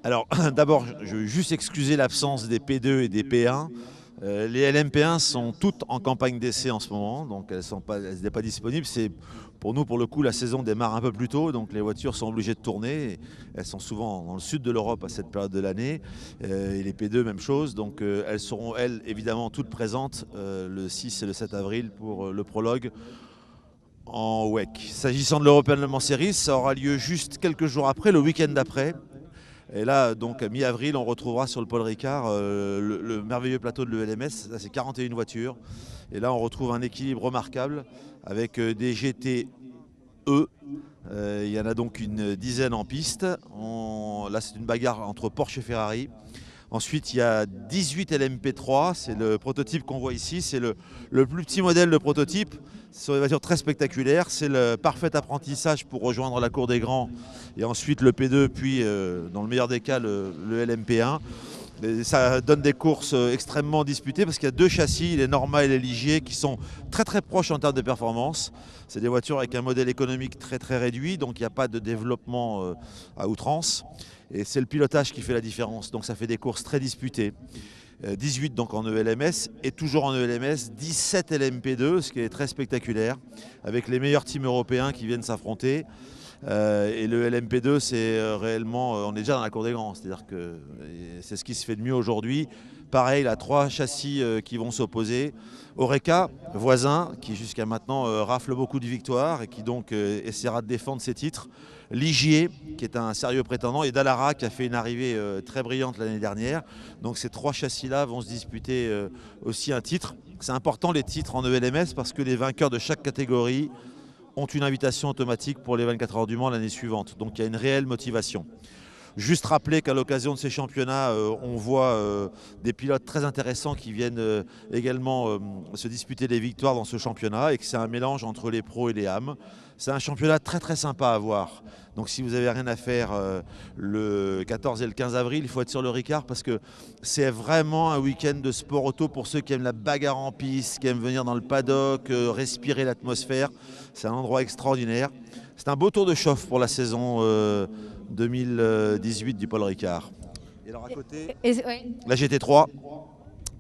Alors d'abord, je veux juste excuser l'absence des P2 et des P1. Les LMP1 sont toutes en campagne d'essai en ce moment, donc elles n'étaient pas disponibles. Pour nous, pour le coup, la saison démarre un peu plus tôt, donc les voitures sont obligées de tourner. Elles sont souvent dans le sud de l'Europe à cette période de l'année. Et les P2, même chose. Donc elles seront, elles, évidemment, toutes présentes le 6 et le 7 avril pour le prologue en WEC. S'agissant de l'European Le Mans Series, ça aura lieu juste quelques jours après, le week-end d'après. Et là, donc à mi-avril, on retrouvera sur le Paul Ricard le merveilleux plateau de l'ELMS. Là, c'est 41 voitures. Et là, on retrouve un équilibre remarquable avec des GTE. Il y en a donc une dizaine en piste. Là, c'est une bagarre entre Porsche et Ferrari. Ensuite, il y a 18 LMP3. C'est le prototype qu'on voit ici. C'est le plus petit modèle de prototype. Ce sont des voitures très spectaculaires. C'est le parfait apprentissage pour rejoindre la cour des grands. Et ensuite le P2, puis dans le meilleur des cas, le LMP1. Et ça donne des courses extrêmement disputées parce qu'il y a 2 châssis, les Norma et les Ligier, qui sont très proches en termes de performance. C'est des voitures avec un modèle économique très réduit, donc il n'y a pas de développement à outrance. Et c'est le pilotage qui fait la différence, donc ça fait des courses très disputées. 18 donc en ELMS et toujours en ELMS, 17 LMP2, ce qui est très spectaculaire, avec les meilleurs teams européens qui viennent s'affronter. Et le LMP2, c'est réellement, on est déjà dans la cour des grands, c'est-à-dire que c'est ce qui se fait de mieux aujourd'hui. Pareil, il y a 3 châssis qui vont s'opposer. Oreca, voisin, qui jusqu'à maintenant rafle beaucoup de victoires et qui donc essaiera de défendre ses titres. Ligier, qui est un sérieux prétendant, et Dallara, qui a fait une arrivée très brillante l'année dernière. Donc ces 3 châssis-là vont se disputer aussi un titre. C'est important les titres en ELMS parce que les vainqueurs de chaque catégorie ont une invitation automatique pour les 24 heures du Mans l'année suivante. Donc il y a une réelle motivation. Juste rappeler qu'à l'occasion de ces championnats, on voit des pilotes très intéressants qui viennent également se disputer des victoires dans ce championnat et que c'est un mélange entre les pros et les âmes. C'est un championnat très sympa à voir. Donc si vous n'avez rien à faire le 14 et le 15 avril, il faut être sur le Ricard parce que c'est vraiment un week-end de sport auto pour ceux qui aiment la bagarre en piste, qui aiment venir dans le paddock, respirer l'atmosphère. C'est un endroit extraordinaire. C'est un beau tour de chauffe pour la saison 2018 du Paul Ricard. Et alors à côté, la GT3,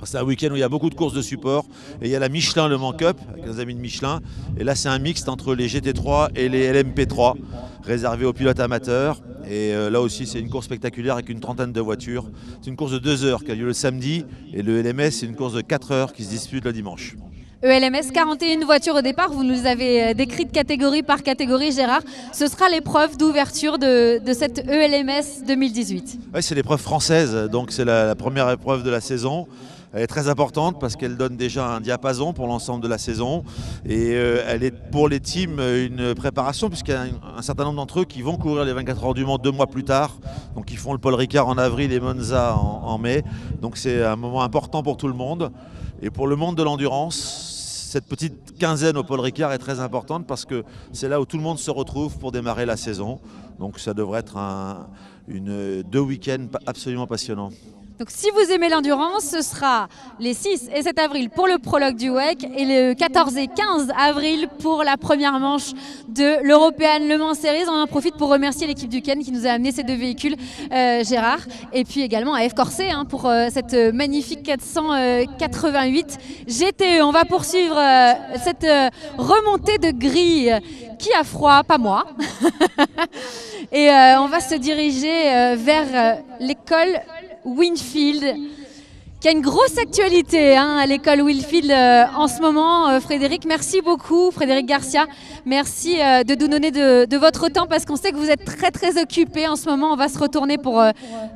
C'est un week-end où il y a beaucoup de courses de support et il y a la Michelin Le Mans Cup avec nos amis de Michelin. Et là, c'est un mixte entre les GT3 et les LMP3 réservés aux pilotes amateurs. Et là aussi, c'est une course spectaculaire avec une trentaine de voitures. C'est une course de 2 heures qui a lieu le samedi et le LMS, c'est une course de 4 heures qui se dispute le dimanche. ELMS, 41 voitures au départ, vous nous avez décrite catégorie par catégorie, Gérard. Ce sera l'épreuve d'ouverture de cette ELMS 2018. Oui, c'est l'épreuve française, donc c'est la première épreuve de la saison. Elle est très importante parce qu'elle donne déjà un diapason pour l'ensemble de la saison et elle est pour les teams une préparation puisqu'il y a un certain nombre d'entre eux qui vont courir les 24 heures du Mans 2 mois plus tard. Donc ils font le Paul Ricard en avril et Monza en mai. Donc c'est un moment important pour tout le monde. Et pour le monde de l'endurance, cette petite quinzaine au Paul Ricard est très importante parce que c'est là où tout le monde se retrouve pour démarrer la saison. Donc ça devrait être 2 week-ends absolument passionnants. Donc si vous aimez l'endurance, ce sera les 6 et 7 avril pour le prologue du WEC et le 14 et 15 avril pour la première manche de l'European Le Mans Series. On en profite pour remercier l'équipe du Ken qui nous a amené ces 2 véhicules, Gérard, et puis également à F Corset pour cette magnifique 488 GTE. On va poursuivre cette remontée de grille. Qui a froid? Pas moi. Et on va se diriger vers l'école Winfield, qui a une grosse actualité à l'école Winfield en ce moment. Frédéric, merci beaucoup. Frédéric Garcia, merci de nous donner de votre temps parce qu'on sait que vous êtes très très occupé en ce moment. On va se retourner pour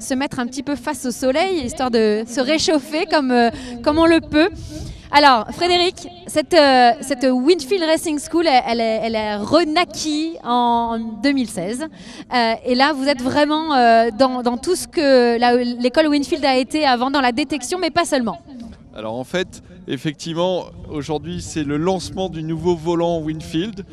se mettre un petit peu face au soleil, histoire de se réchauffer comme on le peut. Alors Frédéric, cette Winfield Racing School, elle est renaquie en 2016. Et là, vous êtes vraiment dans tout ce que l'école Winfield a été avant, dans la détection, mais pas seulement. Alors en fait, effectivement, aujourd'hui, c'est le lancement du nouveau volant Winfield.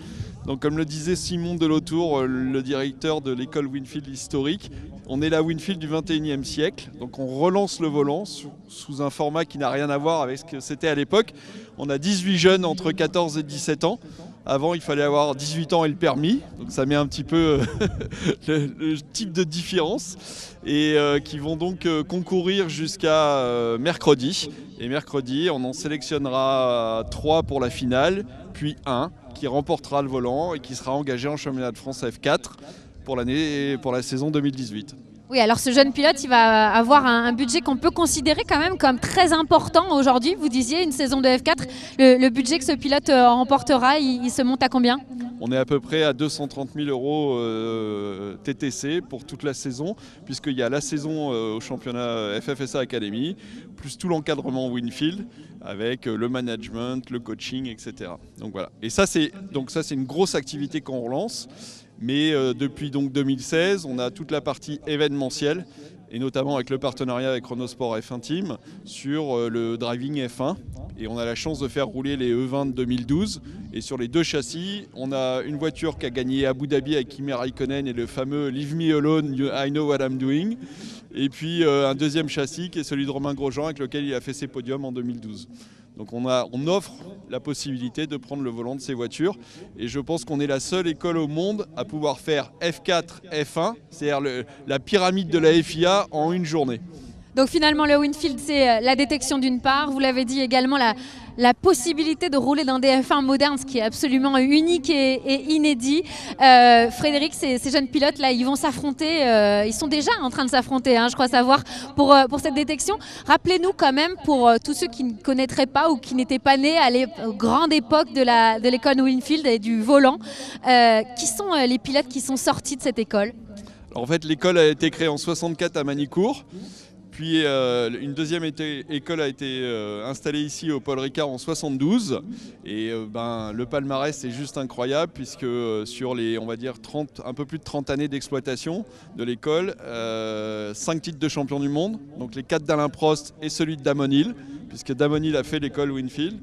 Donc comme le disait Simon Delautour, le directeur de l'école Winfield historique, on est la Winfield du 21e siècle. Donc on relance le volant sous un format qui n'a rien à voir avec ce que c'était à l'époque. On a 18 jeunes entre 14 et 17 ans. Avant, il fallait avoir 18 ans et le permis. Donc ça met un petit peu le type de différence. Et qui vont donc concourir jusqu'à mercredi. Et mercredi, on en sélectionnera 3 pour la finale, puis 1 qui remportera le volant et qui sera engagé en championnat de France F4 pour la saison 2018. Oui, alors ce jeune pilote, il va avoir un budget qu'on peut considérer quand même comme très important aujourd'hui. Vous disiez une saison de F4, le budget que ce pilote remportera, il se monte à combien ? On est à peu près à 230 000 € TTC pour toute la saison, puisqu'il y a la saison au championnat FFSA Academy, plus tout l'encadrement Winfield, avec le management, le coaching, etc. Donc voilà. Et ça, c'est une grosse activité qu'on relance. Mais depuis donc 2016, on a toute la partie événementielle, et notamment avec le partenariat avec Chronosport F1 Team, sur le driving F1. Et on a la chance de faire rouler les E20 de 2012. Et sur les 2 châssis, on a une voiture qui a gagné Abu Dhabi avec Kimi Raikkonen et le fameux Leave Me Alone, I Know What I'm Doing. Et puis un deuxième châssis qui est celui de Romain Grosjean avec lequel il a fait ses podiums en 2012. Donc on offre la possibilité de prendre le volant de ces voitures et je pense qu'on est la seule école au monde à pouvoir faire F4, F1, c'est-à-dire la pyramide de la FIA en une journée. Donc finalement le Winfield, c'est la détection d'une part, vous l'avez dit également la possibilité de rouler dans des F1 modernes, ce qui est absolument unique et inédit. Frédéric, ces jeunes pilotes là, ils vont s'affronter, ils sont déjà en train de s'affronter, je crois savoir, pour cette détection. Rappelez-nous quand même, pour tous ceux qui ne connaîtraient pas ou qui n'étaient pas nés à la grande époque de l'école Winfield et du volant, qui sont les pilotes qui sont sortis de cette école ? Alors, en fait, l'école a été créée en 64 à Manicourt. Puis une deuxième école a été installée ici au Paul Ricard en 72. Et le palmarès est juste incroyable puisque sur les, on va dire, un peu plus de 30 années d'exploitation de l'école, 5 titres de champion du monde, donc les 4 d'Alain Prost et celui de Damon Hill, puisque Damon Hill a fait l'école Winfield.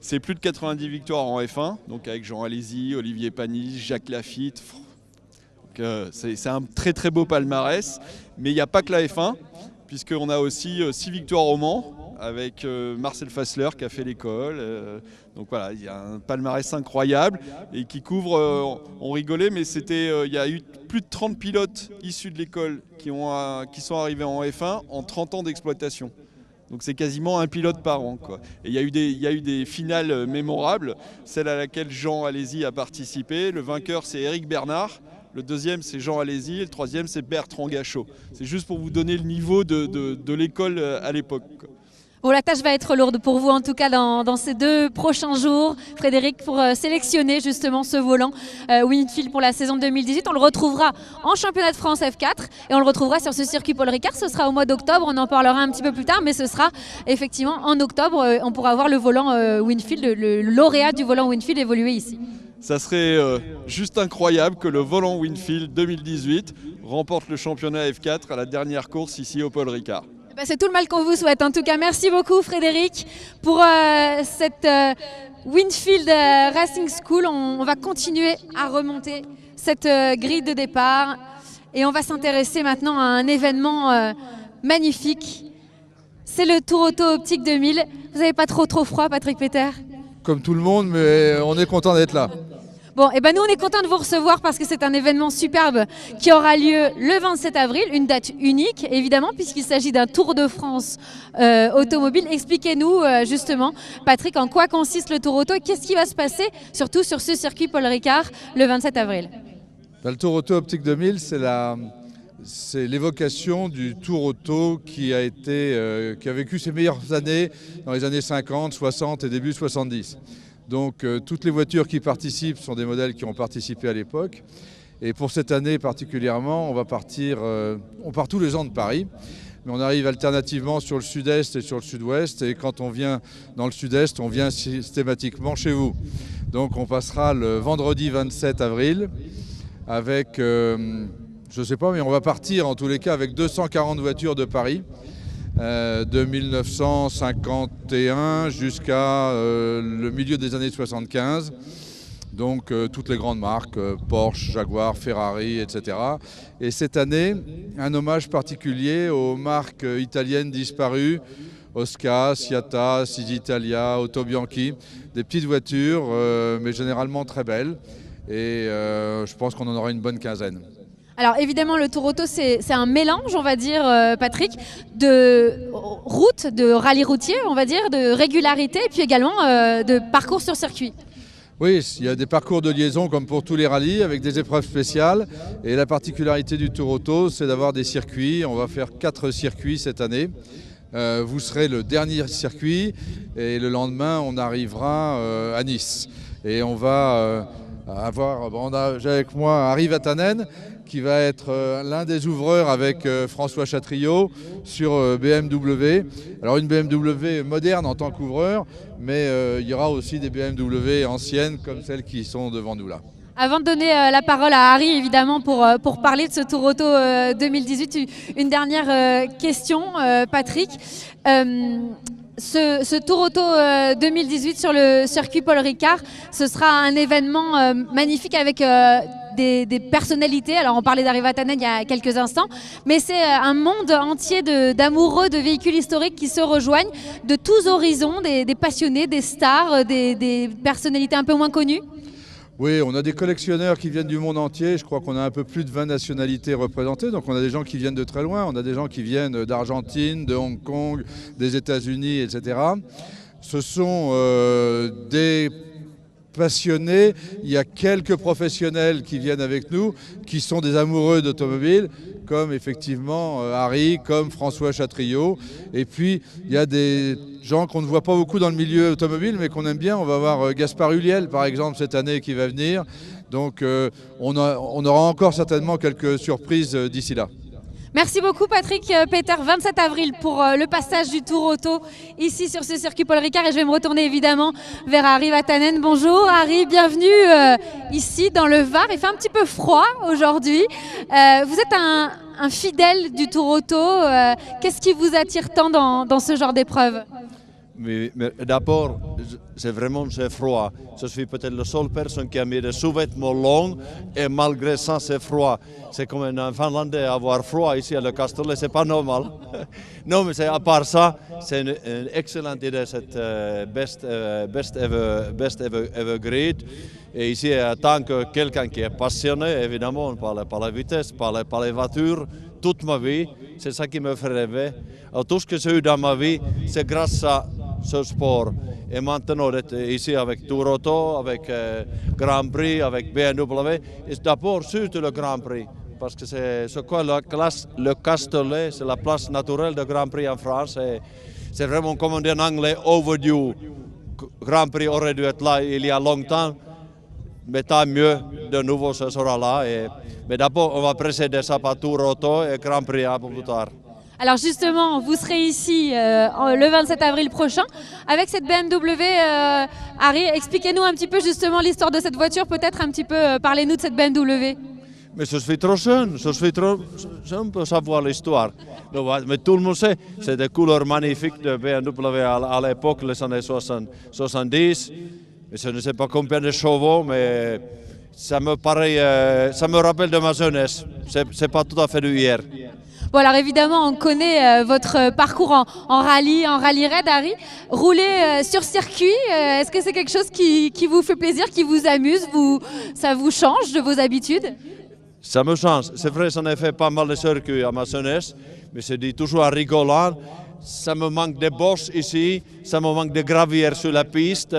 C'est plus de 90 victoires en F1, donc avec Jean Alési, Olivier Panis, Jacques Lafitte. C'est un très très beau palmarès, mais il n'y a pas que la F1. Puisqu'on a aussi 6 victoires au Mans avec Marcel Fassler qui a fait l'école. Donc voilà, il y a un palmarès incroyable et qui couvre, on rigolait, mais il y a eu plus de 30 pilotes issus de l'école qui sont arrivés en F1 en 30 ans d'exploitation. Donc c'est quasiment un pilote par an, quoi. Et il y a eu des finales mémorables, celle à laquelle Jean Alesi a participé. Le vainqueur, c'est Éric Bernard. Le deuxième, c'est Jean Alesi. Et le troisième, c'est Bertrand Gachot. C'est juste pour vous donner le niveau de l'école à l'époque, quoi. Bon, la tâche va être lourde pour vous en tout cas dans ces 2 prochains jours, Frédéric, pour sélectionner justement ce volant Winfield pour la saison 2018. On le retrouvera en championnat de France F4 et on le retrouvera sur ce circuit Paul Ricard. Ce sera au mois d'octobre, on en parlera un petit peu plus tard, mais ce sera effectivement en octobre. On pourra voir le volant Winfield, le lauréat du volant Winfield évoluer ici. Ça serait juste incroyable que le volant Winfield 2018 remporte le championnat F4 à la dernière course ici au Paul Ricard. C'est tout le mal qu'on vous souhaite. En tout cas, merci beaucoup Frédéric pour cette Winfield Racing School. On va continuer à remonter cette grille de départ et on va s'intéresser maintenant à un événement magnifique. C'est le Tour Auto Optique 2000. Vous n'avez pas trop froid, Patrick Peter? Comme tout le monde, mais on est content d'être là. Bon, et ben nous on est content de vous recevoir parce que c'est un événement superbe qui aura lieu le 27 avril, une date unique évidemment puisqu'il s'agit d'un Tour de France automobile. Expliquez-nous justement, Patrick, en quoi consiste le Tour Auto et qu'est-ce qui va se passer surtout sur ce circuit Paul Ricard le 27 avril. Le Tour Auto Optique 2000, c'est l'évocation du Tour Auto qui a vécu ses meilleures années dans les années 50, 60 et début 70. Donc toutes les voitures qui participent sont des modèles qui ont participé à l'époque. Et pour cette année particulièrement, on part tous les ans de Paris, mais on arrive alternativement sur le sud-est et sur le sud-ouest. Et quand on vient dans le sud-est, on vient systématiquement chez vous. Donc on passera le vendredi 27 avril avec, je ne sais pas, mais on va partir en tous les cas avec 240 voitures de Paris. De 1951 jusqu'à le milieu des années 75. Donc toutes les grandes marques, Porsche, Jaguar, Ferrari, etc. Et cette année, un hommage particulier aux marques italiennes disparues, Oscar, Siata, Italia, Autobianchi, des petites voitures, mais généralement très belles. Et je pense qu'on en aura une bonne quinzaine. Alors évidemment le Tour Auto c'est un mélange on va dire Patrick de route, de rallye routier on va dire, de régularité et puis également de parcours sur circuit. Oui, il y a des parcours de liaison comme pour tous les rallyes avec des épreuves spéciales et la particularité du Tour Auto c'est d'avoir des circuits, on va faire 4 circuits cette année. Vous serez le dernier circuit et le lendemain on arrivera à Nice et on va j'ai avec moi Harry Vatanen qui va être l'un des ouvreurs avec François Chatriot sur BMW. Alors une BMW moderne en tant qu'ouvreur, mais il y aura aussi des BMW anciennes comme celles qui sont devant nous là. Avant de donner la parole à Harry, évidemment, pour parler de ce Tour Auto 2018, une dernière question, Patrick. Ce Tour Auto 2018 sur le circuit Paul Ricard, ce sera un événement magnifique avec des personnalités. Alors on parlait d'Harry Vatanen il y a quelques instants, mais c'est un monde entier d'amoureux de véhicules historiques qui se rejoignent de tous horizons, des passionnés, des stars, des personnalités un peu moins connues. Oui, on a des collectionneurs qui viennent du monde entier. Je crois qu'on a un peu plus de 20 nationalités représentées. Donc on a des gens qui viennent de très loin. On a des gens qui viennent d'Argentine, de Hong Kong, des États-Unis, etc. Ce sont des passionnés. Il y a quelques professionnels qui viennent avec nous, qui sont des amoureux d'automobile, comme effectivement Harry, comme François Chatriot. Et puis il y a des gens qu'on ne voit pas beaucoup dans le milieu automobile, mais qu'on aime bien. On va voir Gaspard Ulliel, par exemple, cette année qui va venir. Donc on aura encore certainement quelques surprises d'ici là. Merci beaucoup Patrick Peter, 27 avril pour le passage du Tour Auto ici sur ce circuit Paul Ricard et je vais me retourner évidemment vers Harry Vatanen. Bonjour Harry, bienvenue ici dans le Var. Il fait un petit peu froid aujourd'hui. Vous êtes un fidèle du Tour Auto. Qu'est-ce qui vous attire tant dans ce genre d'épreuve ? Mais d'abord, c'est froid. Je suis peut-être la seule personne qui a mis des sous-vêtements longs et malgré ça c'est froid. C'est comme un Finlandais avoir froid ici à le Castellet, c'est pas normal. Non, mais à part ça, c'est une excellente idée cette best ever grid. Et ici, en tant que quelqu'un qui est passionné, évidemment, par la vitesse, par les voitures, toute ma vie. C'est ça qui me fait rêver. Alors, tout ce que j'ai eu dans ma vie, c'est grâce à ce sport. Et maintenant, d'être ici avec Tour Auto, avec Grand Prix, avec BMW, et d'abord surtout le Grand Prix. Parce que c'est quoi le Castellet, c'est la place naturelle de Grand Prix en France. Et c'est vraiment, comme on dit en anglais, overdue. Grand Prix aurait dû être là il y a longtemps, mais tant mieux, de nouveau ce sera là. Mais d'abord, on va précéder ça par Tour Auto et Grand Prix un peu plus tard. Alors justement, vous serez ici le 27 avril prochain avec cette BMW. Harry, expliquez-nous un petit peu justement l'histoire de cette voiture, peut-être un petit peu, parlez-nous de cette BMW. Mais je suis trop jeune, je peux savoir l'histoire. Mais tout le monde sait, c'est des couleurs magnifiques de BMW à l'époque, les années 70. Mais je ne sais pas combien de chevaux, mais ça me rappelle de ma jeunesse. C'est pas tout à fait d'hier. Bon, alors évidemment, on connaît votre parcours en rallye raid, Harry. Rouler sur circuit, est-ce que c'est quelque chose qui vous fait plaisir, qui vous amuse, ça vous change de vos habitudes? Ça me change. C'est vrai, j'en ai fait pas mal de circuits à ma jeunesse, mais je dis toujours en rigolant, ça me manque de bosses ici, ça me manque de gravière sur la piste.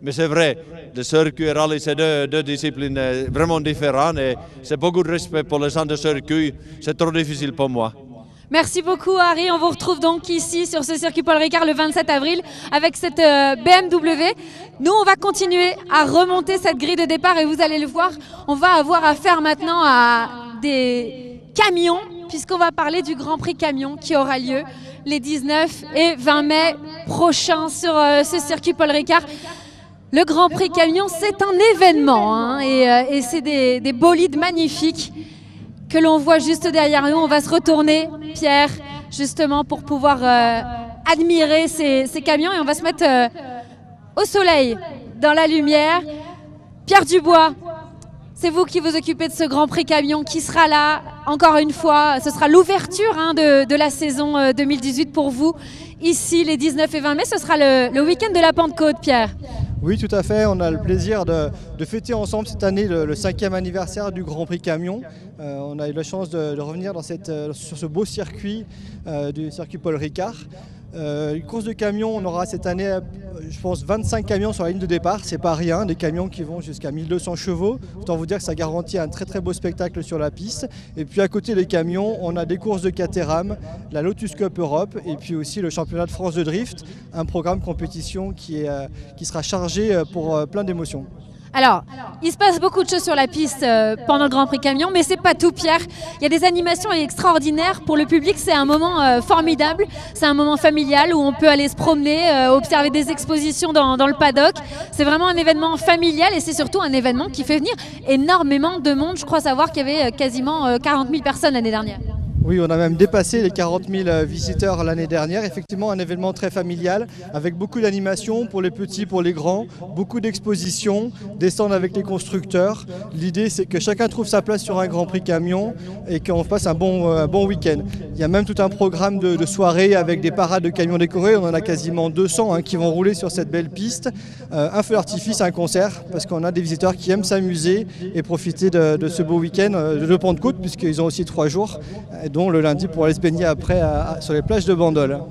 Mais c'est vrai, le circuit et le rallye, c'est deux disciplines vraiment différentes et c'est beaucoup de respect pour les gens de circuit. C'est trop difficile pour moi. Merci beaucoup Harry, on vous retrouve donc ici sur ce circuit Paul Ricard le 27 avril avec cette BMW. Nous on va continuer à remonter cette grille de départ et vous allez le voir, on va avoir affaire maintenant à des camions puisqu'on va parler du Grand Prix Camion qui aura lieu les 19 et 20 mai prochains sur ce circuit Paul Ricard. Le Grand Prix Camion, c'est un événement et c'est des bolides magnifiques que l'on voit juste derrière nous. On va se retourner, Pierre, justement pour pouvoir admirer ces camions et on va se mettre au soleil, dans la lumière. Pierre Dubois, c'est vous qui vous occupez de ce Grand Prix Camion qui sera là, encore une fois, ce sera l'ouverture de la saison 2018 pour vous. Ici, les 19 et 20 mai, ce sera le week-end de la Pentecôte, Pierre. Oui, tout à fait. On a le plaisir de fêter ensemble cette année le 5e anniversaire du Grand Prix Camion. On a eu la chance de revenir sur ce beau circuit du circuit Paul Ricard. Une course de camions, on aura cette année, je pense, 25 camions sur la ligne de départ. C'est pas rien, des camions qui vont jusqu'à 1200 chevaux. Autant vous dire que ça garantit un très très beau spectacle sur la piste. Et puis à côté des camions, on a des courses de Caterham, la Lotus Cup Europe et puis aussi le championnat de France de drift, un programme compétition qui sera chargé pour plein d'émotions. Alors, il se passe beaucoup de choses sur la piste pendant le Grand Prix Camion, mais c'est pas tout, Pierre. Il y a des animations extraordinaires pour le public. C'est un moment formidable. C'est un moment familial où on peut aller se promener, observer des expositions dans le paddock. C'est vraiment un événement familial et c'est surtout un événement qui fait venir énormément de monde. Je crois savoir qu'il y avait quasiment 40 000 personnes l'année dernière. Oui, on a même dépassé les 40 000 visiteurs l'année dernière. Effectivement, un événement très familial avec beaucoup d'animations pour les petits, pour les grands, beaucoup d'expositions, des stands avec les constructeurs. L'idée, c'est que chacun trouve sa place sur un Grand Prix Camion et qu'on fasse un bon week-end. Il y a même tout un programme de soirée avec des parades de camions décorés. On en a quasiment 200 qui vont rouler sur cette belle piste. Un feu d'artifice, un concert, parce qu'on a des visiteurs qui aiment s'amuser et profiter de ce beau week-end de Pentecôte, puisqu'ils ont aussi 3 jours. Dont le lundi pour aller se baigner après sur les plages de Bandol.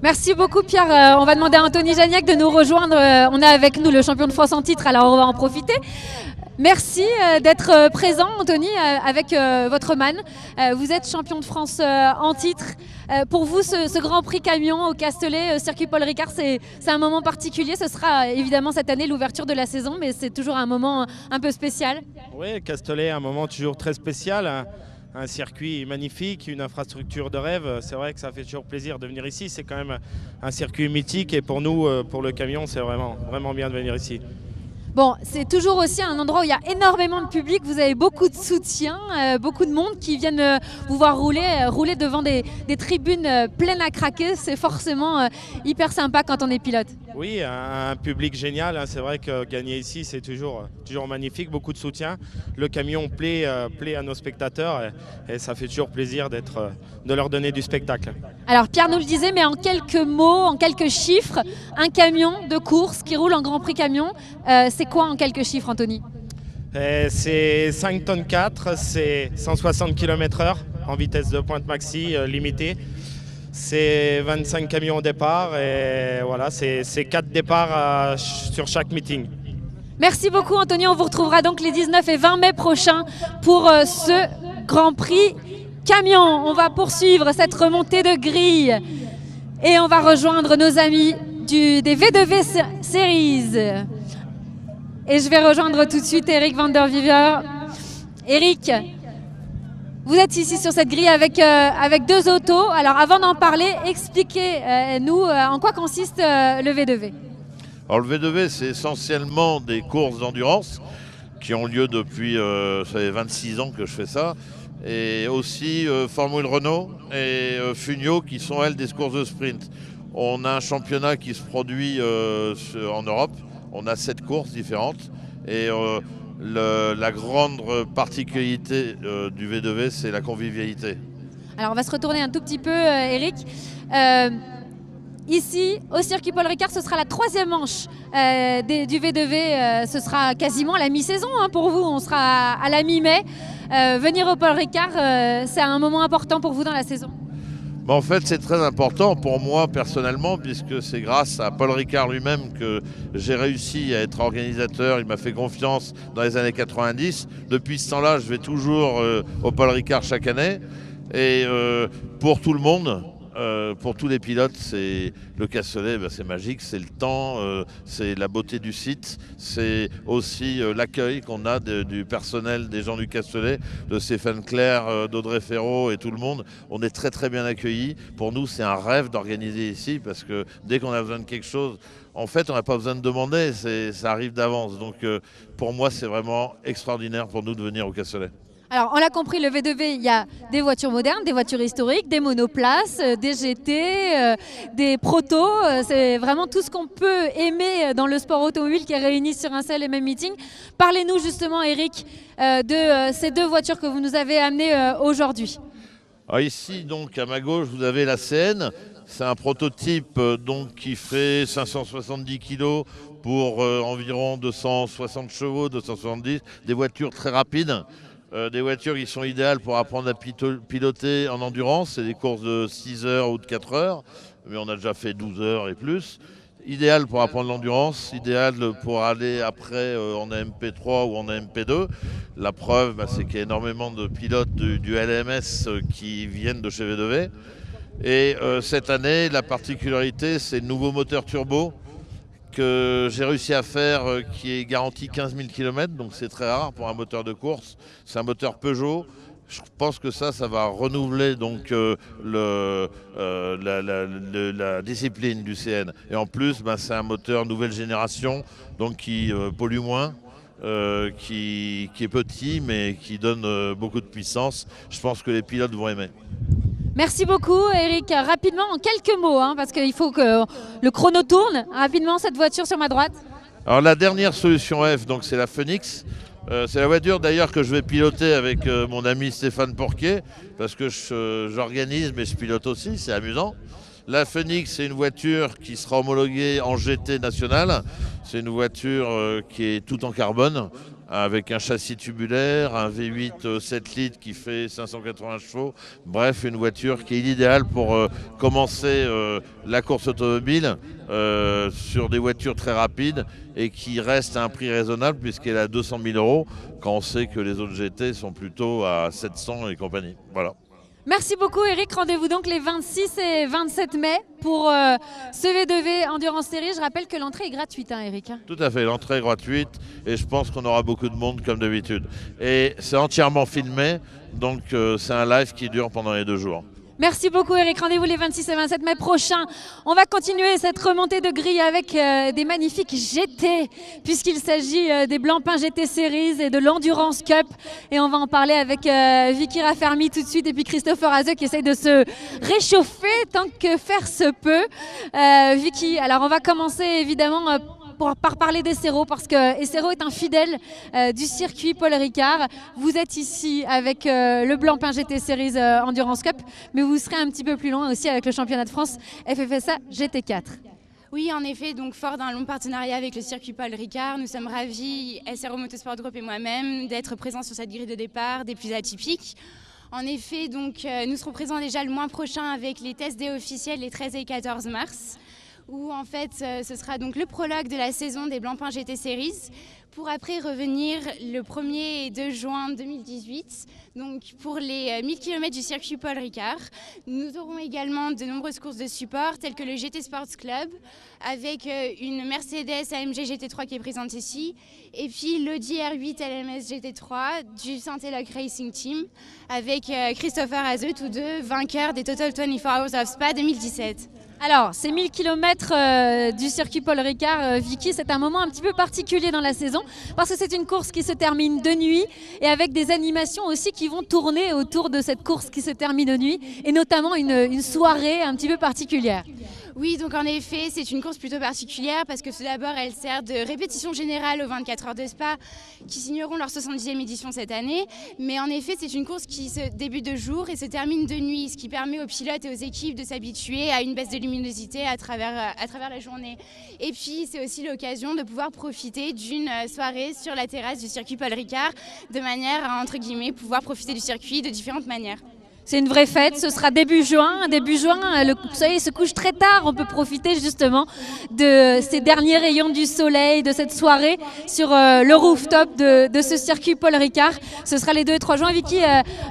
Merci beaucoup Pierre. On va demander à Anthony Janiac de nous rejoindre. On a avec nous le champion de France en titre, alors on va en profiter. Merci d'être présent Anthony avec votre man. Vous êtes champion de France en titre. Pour vous, ce Grand Prix Camion au Castellet, circuit Paul Ricard, c'est un moment particulier. Ce sera évidemment cette année l'ouverture de la saison, mais c'est toujours un moment un peu spécial. Oui, Castellet, un moment toujours très spécial. Un circuit magnifique, une infrastructure de rêve. C'est vrai que ça fait toujours plaisir de venir ici. C'est quand même un circuit mythique et pour nous, pour le camion, c'est vraiment bien de venir ici. Bon, c'est toujours aussi un endroit où il y a énormément de public, vous avez beaucoup de soutien, beaucoup de monde qui viennent vous voir rouler devant des tribunes pleines à craquer. C'est forcément hyper sympa quand on est pilote. Oui, un public génial, c'est vrai que gagner ici c'est toujours magnifique, beaucoup de soutien. Le camion plaît à nos spectateurs et ça fait toujours plaisir de leur donner du spectacle. Alors Pierre nous le disait, mais en quelques mots, en quelques chiffres, un camion de course qui roule en Grand Prix Camion, c'est quoi en quelques chiffres Anthony ? C'est 5 tonnes 4, c'est 160 km/h en vitesse de pointe maxi limitée. C'est 25 camions au départ et voilà, c'est 4 départs sur chaque meeting. Merci beaucoup Anthony, on vous retrouvera donc les 19 et 20 mai prochains pour ce Grand Prix camion. On va poursuivre cette remontée de grille et on va rejoindre nos amis des V2V Series. Et je vais rejoindre tout de suite Eric van der Viver. Eric, vous êtes ici sur cette grille avec 2 autos. Alors avant d'en parler, expliquez-nous en quoi consiste le V2V. Alors le V2V, c'est essentiellement des courses d'endurance qui ont lieu depuis, ça fait 26 ans que je fais ça. Et aussi Formule Renault et Funio qui sont elles des courses de sprint. On a un championnat qui se produit en Europe. On a 7 courses différentes. Et la grande particularité du V2V, c'est la convivialité. Alors on va se retourner un tout petit peu, Eric. Ici, au circuit Paul Ricard, ce sera la 3e manche du V2V. Ce sera quasiment la mi-saison pour vous. On sera à la mi-mai. Venir au Paul Ricard, c'est un moment important pour vous dans la saison? En fait, c'est très important pour moi personnellement, puisque c'est grâce à Paul Ricard lui-même que j'ai réussi à être organisateur. Il m'a fait confiance dans les années 90. Depuis ce temps-là, je vais toujours au Paul Ricard chaque année. Et pour tout le monde, pour tous les pilotes, c'est le Castellet, c'est magique, c'est le temps, c'est la beauté du site, c'est aussi l'accueil qu'on a du personnel, des gens du Castellet, de Stéphane Clair, d'Audrey Ferraud et tout le monde. On est très très bien accueillis. Pour nous, c'est un rêve d'organiser ici parce que dès qu'on a besoin de quelque chose, en fait, on n'a pas besoin de demander, ça arrive d'avance. Donc pour moi, c'est vraiment extraordinaire pour nous de venir au Castellet. Alors, on l'a compris, le V2V, il y a des voitures modernes, des voitures historiques, des monoplaces, des GT, des protos. C'est vraiment tout ce qu'on peut aimer dans le sport automobile qui est réuni sur un seul et même meeting. Parlez-nous justement, Eric, de ces 2 voitures que vous nous avez amenées aujourd'hui. Alors ici, donc, à ma gauche, vous avez la CN. C'est un prototype donc, qui fait 570 kg pour environ 260 chevaux, 270, des voitures très rapides. Des voitures qui sont idéales pour apprendre à piloter en endurance. C'est des courses de 6 heures ou de 4 heures, mais on a déjà fait 12 heures et plus. Idéal pour apprendre l'endurance, idéal pour aller après en MP3 ou en MP2. La preuve, c'est qu'il y a énormément de pilotes du LMS qui viennent de chez V2V. Et cette année, la particularité, c'est le nouveau moteur turbo que j'ai réussi à faire, qui est garanti 15 000 km, donc c'est très rare pour un moteur de course. C'est un moteur Peugeot. Je pense que ça va renouveler donc la discipline du CN. Et en plus, c'est un moteur nouvelle génération, donc qui pollue moins, qui est petit, mais qui donne beaucoup de puissance. Je pense que les pilotes vont aimer. Merci beaucoup, Eric. Rapidement, en quelques mots, parce qu'il faut que le chrono tourne. Rapidement, cette voiture sur ma droite. Alors la dernière solution F, donc c'est la Phoenix. C'est la voiture d'ailleurs que je vais piloter avec mon ami Stéphane Porquier, parce que j'organise, mais je pilote aussi, c'est amusant. La Phoenix, c'est une voiture qui sera homologuée en GT national. C'est une voiture qui est toute en carbone, avec un châssis tubulaire, un V8 7 litres qui fait 580 chevaux. Bref, une voiture qui est idéale pour commencer la course automobile sur des voitures très rapides et qui reste à un prix raisonnable puisqu'elle est à 200 000 € quand on sait que les autres GT sont plutôt à 700 et compagnie. Voilà. Merci beaucoup, Eric. Rendez-vous donc les 26 et 27 mai pour ce V2V Endurance Series. Je rappelle que l'entrée est gratuite, Eric. Tout à fait, l'entrée est gratuite et je pense qu'on aura beaucoup de monde comme d'habitude. Et c'est entièrement filmé, donc c'est un live qui dure pendant les 2 jours. Merci beaucoup, Eric. Rendez-vous les 26 et 27 mai prochains. On va continuer cette remontée de grille avec des magnifiques GT, puisqu'il s'agit des Blancpain GT Series et de l'Endurance Cup. Et on va en parler avec Vicky Raffermi tout de suite et puis Christopher Azeux qui essaye de se réchauffer tant que faire se peut. Vicky, alors on va commencer évidemment par parler d'Essero, parce que Essero est un fidèle du circuit Paul Ricard. Vous êtes ici avec le Blancpain GT Series Endurance Cup, mais vous serez un petit peu plus loin aussi avec le championnat de France FFSA GT4. Oui, en effet, donc fort d'un long partenariat avec le circuit Paul Ricard, nous sommes ravis, Essero Motorsport Group et moi-même, d'être présents sur cette grille de départ des plus atypiques. En effet, donc, nous serons présents déjà le mois prochain avec les tests day officiels les 13 et 14 mars, où en fait ce sera donc le prologue de la saison des Blancpain GT Series, pour après revenir le 1er et 2 juin 2018, donc pour les 1000 km du circuit Paul Ricard. Nous aurons également de nombreuses courses de support, telles que le GT Sports Club, avec une Mercedes AMG GT3 qui est présente ici, et puis l'Audi R8 LMS GT3 du Saint-Eloc Racing Team, avec Christopher Hazeux, tous deux vainqueurs des Total 24 Hours of Spa 2017. Alors, ces 1000 km du circuit Paul Ricard, Vicky, c'est un moment un petit peu particulier dans la saison parce que c'est une course qui se termine de nuit et avec des animations aussi qui vont tourner autour de cette course qui se termine de nuit et notamment une soirée un petit peu particulière. Oui, donc en effet, c'est une course plutôt particulière parce que tout d'abord, elle sert de répétition générale aux 24 heures de Spa qui signeront leur 70e édition cette année. Mais en effet, c'est une course qui se débute de jour et se termine de nuit, ce qui permet aux pilotes et aux équipes de s'habituer à une baisse de luminosité à travers la journée. Et puis, c'est aussi l'occasion de pouvoir profiter d'une soirée sur la terrasse du circuit Paul Ricard de manière à, entre guillemets, pouvoir profiter du circuit de différentes manières. C'est une vraie fête, ce sera début juin. Début juin, le soleil se couche très tard. On peut profiter justement de ces derniers rayons du soleil, de cette soirée sur le rooftop de ce circuit Paul Ricard. Ce sera les 2 et 3 juin. Vicky,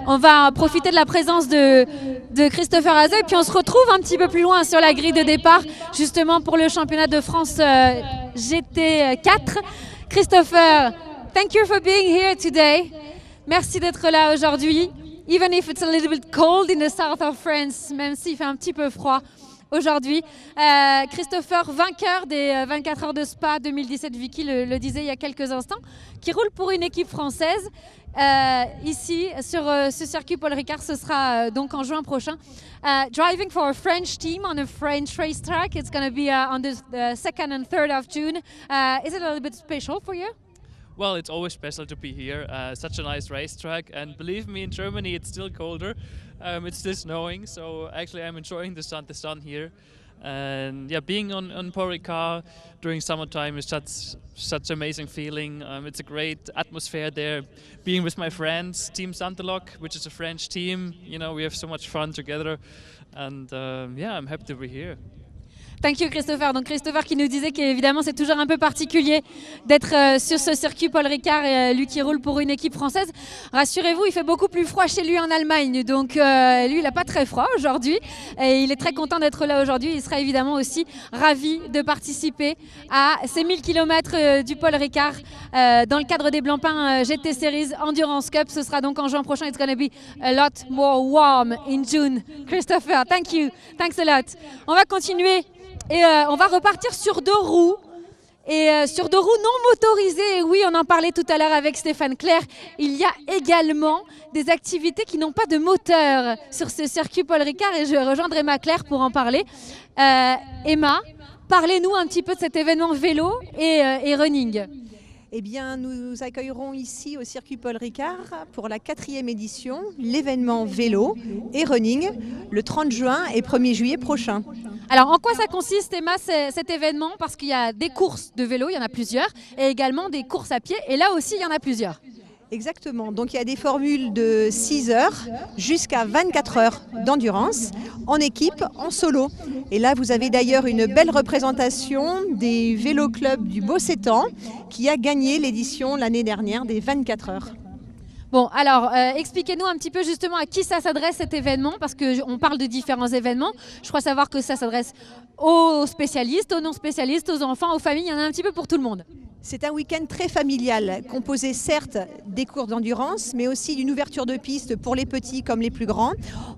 on va profiter de la présence de Christopher Hazeux et puis on se retrouve un petit peu plus loin sur la grille de départ, justement pour le championnat de France GT4. Christopher, thank you for being here today. Merci d'être là aujourd'hui. Even if it's a little bit cold in the south of France, même s'il fait un petit peu froid aujourd'hui. Christopher, vainqueur des 24 heures de Spa 2017, Vicky le disait il y a quelques instants, qui roule pour une équipe française. Ici, sur ce circuit Paul Ricard, ce sera donc en juin prochain. Driving for a French team on a French racetrack. It's going to be on the 2nd and 3rd of June. Is it a little bit special for you? Well, it's always special to be here. Such a nice racetrack, and believe me, in Germany it's still colder. It's still snowing, so actually I'm enjoying the sun here. And yeah, being on Paul Ricard during summertime is such amazing feeling. It's a great atmosphere there. Being with my friends, Team Saint-Eloc, which is a French team, you know, we have so much fun together, and yeah, I'm happy to be here. Thank you Christopher. Donc Christopher qui nous disait qu'évidemment c'est toujours un peu particulier d'être sur ce circuit Paul Ricard et lui qui roule pour une équipe française. Rassurez-vous, il fait beaucoup plus froid chez lui en Allemagne, donc lui il n'a pas très froid aujourd'hui et il est très content d'être là aujourd'hui. Il sera évidemment aussi ravi de participer à ces 1000 km du Paul Ricard dans le cadre des Blancpain GT Series Endurance Cup. Ce sera donc en juin prochain. It's going to be a lot more warm in June. Christopher, thank you. Thanks a lot. On va continuer. Et on va repartir sur 2 roues, et sur 2 roues non motorisées. Et oui, on en parlait tout à l'heure avec Stéphane Clair. Il y a également des activités qui n'ont pas de moteur sur ce circuit Paul Ricard et je rejoindrai Emma Clair pour en parler. Emma, parlez-nous un petit peu de cet événement vélo et running. Eh bien, nous accueillerons ici au circuit Paul Ricard pour la 4e édition l'événement vélo et running le 30 juin et 1er juillet prochain. Alors, en quoi ça consiste, Emma, cet événement? Parce qu'il y a des courses de vélo, il y en a plusieurs, et également des courses à pied, et là aussi, il y en a plusieurs. Exactement. Donc, il y a des formules de 6 heures jusqu'à 24 heures d'endurance, en équipe, en solo. Et là, vous avez d'ailleurs une belle représentation des vélo clubs du Beausétan qui a gagné l'édition l'année dernière des 24 heures. Bon, alors, expliquez-nous un petit peu justement à qui ça s'adresse cet événement, parce qu'on parle de différents événements. Je crois savoir que ça s'adresse aux spécialistes, aux non-spécialistes, aux enfants, aux familles, il y en a un petit peu pour tout le monde. C'est un week-end très familial, composé certes des courses d'endurance, mais aussi d'une ouverture de piste pour les petits comme les plus grands.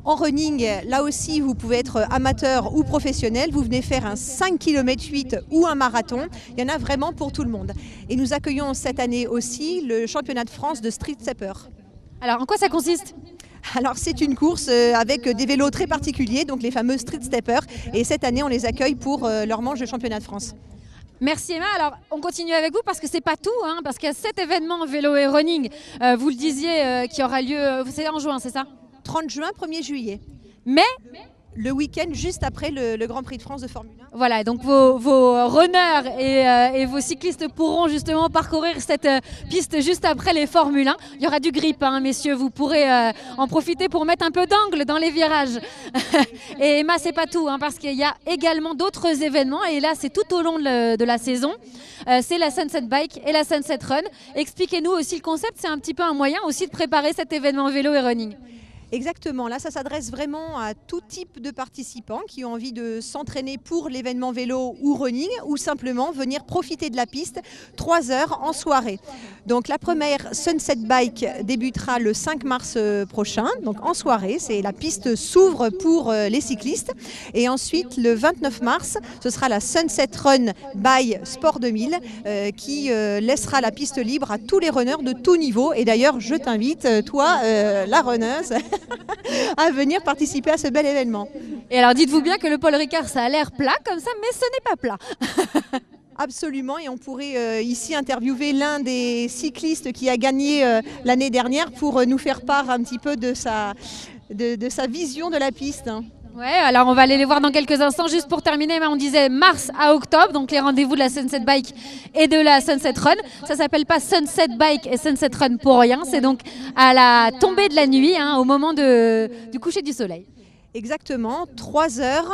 En running, là aussi, vous pouvez être amateur ou professionnel. Vous venez faire un 5 km 8 ou un marathon. Il y en a vraiment pour tout le monde. Et nous accueillons cette année aussi le championnat de France de street stepper. Alors, en quoi ça consiste ? Alors c'est une course avec des vélos très particuliers, donc les fameux street steppers. Et cette année, on les accueille pour leur manche de championnat de France. Merci Emma. Alors on continue avec vous parce que c'est pas tout, hein, parce qu'il y a cet événement vélo et running, vous le disiez, qui aura lieu, c'est en juin, c'est ça ? 30 juin, 1er juillet. Mais le week-end juste après le Grand Prix de France de Formule 1. Voilà, donc vos runners et vos cyclistes pourront justement parcourir cette piste juste après les Formule 1. Il y aura du grip, hein, messieurs, vous pourrez en profiter pour mettre un peu d'angle dans les virages. Et Emma, c'est pas tout, hein, parce qu'il y a également d'autres événements, et là c'est tout au long de la saison. C'est la Sunset Bike et la Sunset Run. Expliquez-nous aussi le concept, c'est un petit peu un moyen aussi de préparer cet événement vélo et running. Exactement, là ça s'adresse vraiment à tout type de participants qui ont envie de s'entraîner pour l'événement vélo ou running ou simplement venir profiter de la piste 3 heures en soirée. Donc la première Sunset Bike débutera le 5 mars prochain, donc en soirée, la piste s'ouvre pour les cyclistes, et ensuite le 29 mars ce sera la Sunset Run by Sport 2000 qui laissera la piste libre à tous les runners de tout niveau, et d'ailleurs je t'invite, toi la runneuse, à venir participer à ce bel événement. Et alors dites-vous bien que le Paul Ricard ça a l'air plat comme ça, mais ce n'est pas plat. Absolument, et on pourrait ici interviewer l'un des cyclistes qui a gagné l'année dernière pour nous faire part un petit peu de sa vision de la piste. Ouais, alors on va aller les voir dans quelques instants. Juste pour terminer, on disait mars à octobre, donc les rendez-vous de la Sunset Bike et de la Sunset Run. Ça s'appelle pas Sunset Bike et Sunset Run pour rien, c'est donc à la tombée de la nuit, hein, au moment du coucher du soleil. Exactement, 3 heures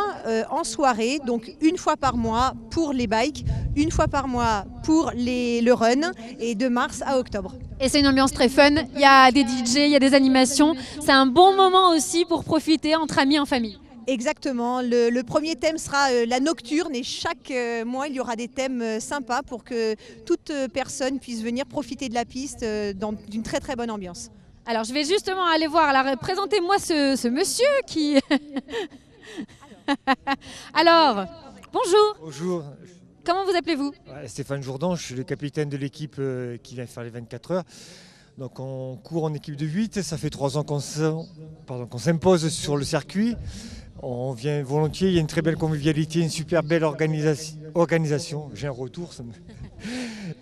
en soirée, donc une fois par mois pour les bikes, une fois par mois pour le run, et de mars à octobre. Et c'est une ambiance très fun, il y a des DJ, il y a des animations, c'est un bon moment aussi pour profiter entre amis, en famille. Exactement, le premier thème sera la nocturne, et chaque mois il y aura des thèmes sympas pour que toute personne puisse venir profiter de la piste d'une très très bonne ambiance. Alors je vais justement aller voir, alors présentez-moi ce monsieur qui... Alors, bonjour. Bonjour. Comment vous appelez-vous? Stéphane Jourdan, je suis le capitaine de l'équipe qui vient faire les 24 heures. Donc on court en équipe de 8, ça fait 3 ans qu'on s'impose sur le circuit. On vient volontiers, il y a une très belle convivialité, une super belle organisation. J'ai un retour.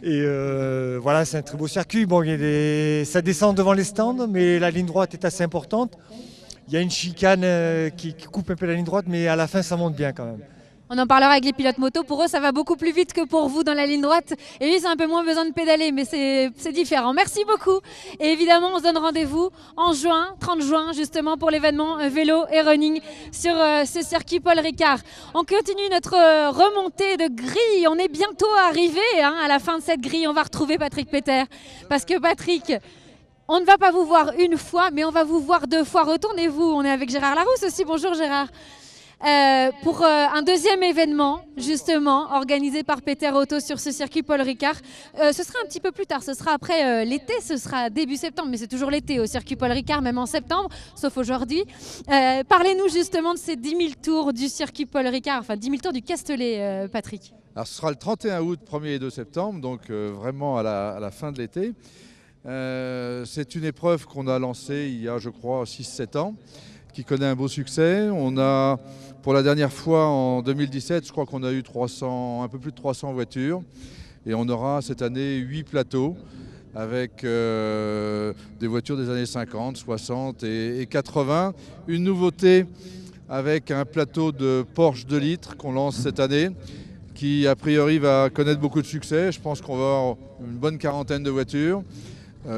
Et voilà, c'est un très beau circuit. Bon, ça descend devant les stands, mais la ligne droite est assez importante. Il y a une chicane qui coupe un peu la ligne droite, mais à la fin, ça monte bien quand même. On en parlera avec les pilotes moto. Pour eux, ça va beaucoup plus vite que pour vous dans la ligne droite. Et lui, c'est un peu moins besoin de pédaler, mais c'est différent. Merci beaucoup. Et évidemment, on se donne rendez-vous en juin, 30 juin, justement, pour l'événement vélo et running sur ce circuit Paul Ricard. On continue notre remontée de grille. On est bientôt arrivé à la fin de cette grille. On va retrouver Patrick Peter. Parce que Patrick... On ne va pas vous voir une fois, mais on va vous voir 2 fois. Retournez-vous. On est avec Gérard Larousse aussi. Bonjour Gérard. Pour un deuxième événement, justement, organisé par Peter Auto sur ce circuit Paul Ricard. Ce sera un petit peu plus tard, ce sera après l'été, ce sera début septembre, mais c'est toujours l'été au circuit Paul Ricard, même en septembre, sauf aujourd'hui. Parlez-nous justement de ces 10 000 tours du circuit Paul Ricard, enfin 10 000 tours du Castellet, Patrick. Alors ce sera le 31 août, 1er et 2 septembre, donc vraiment à la fin de l'été. C'est une épreuve qu'on a lancée il y a, je crois, 6-7 ans, qui connaît un beau succès. On a, pour la dernière fois en 2017, je crois qu'on a eu un peu plus de 300 voitures. Et on aura cette année 8 plateaux avec des voitures des années 50, 60 et 80. Une nouveauté avec un plateau de Porsche 2 litres qu'on lance cette année, qui a priori va connaître beaucoup de succès. Je pense qu'on va avoir une bonne quarantaine de voitures.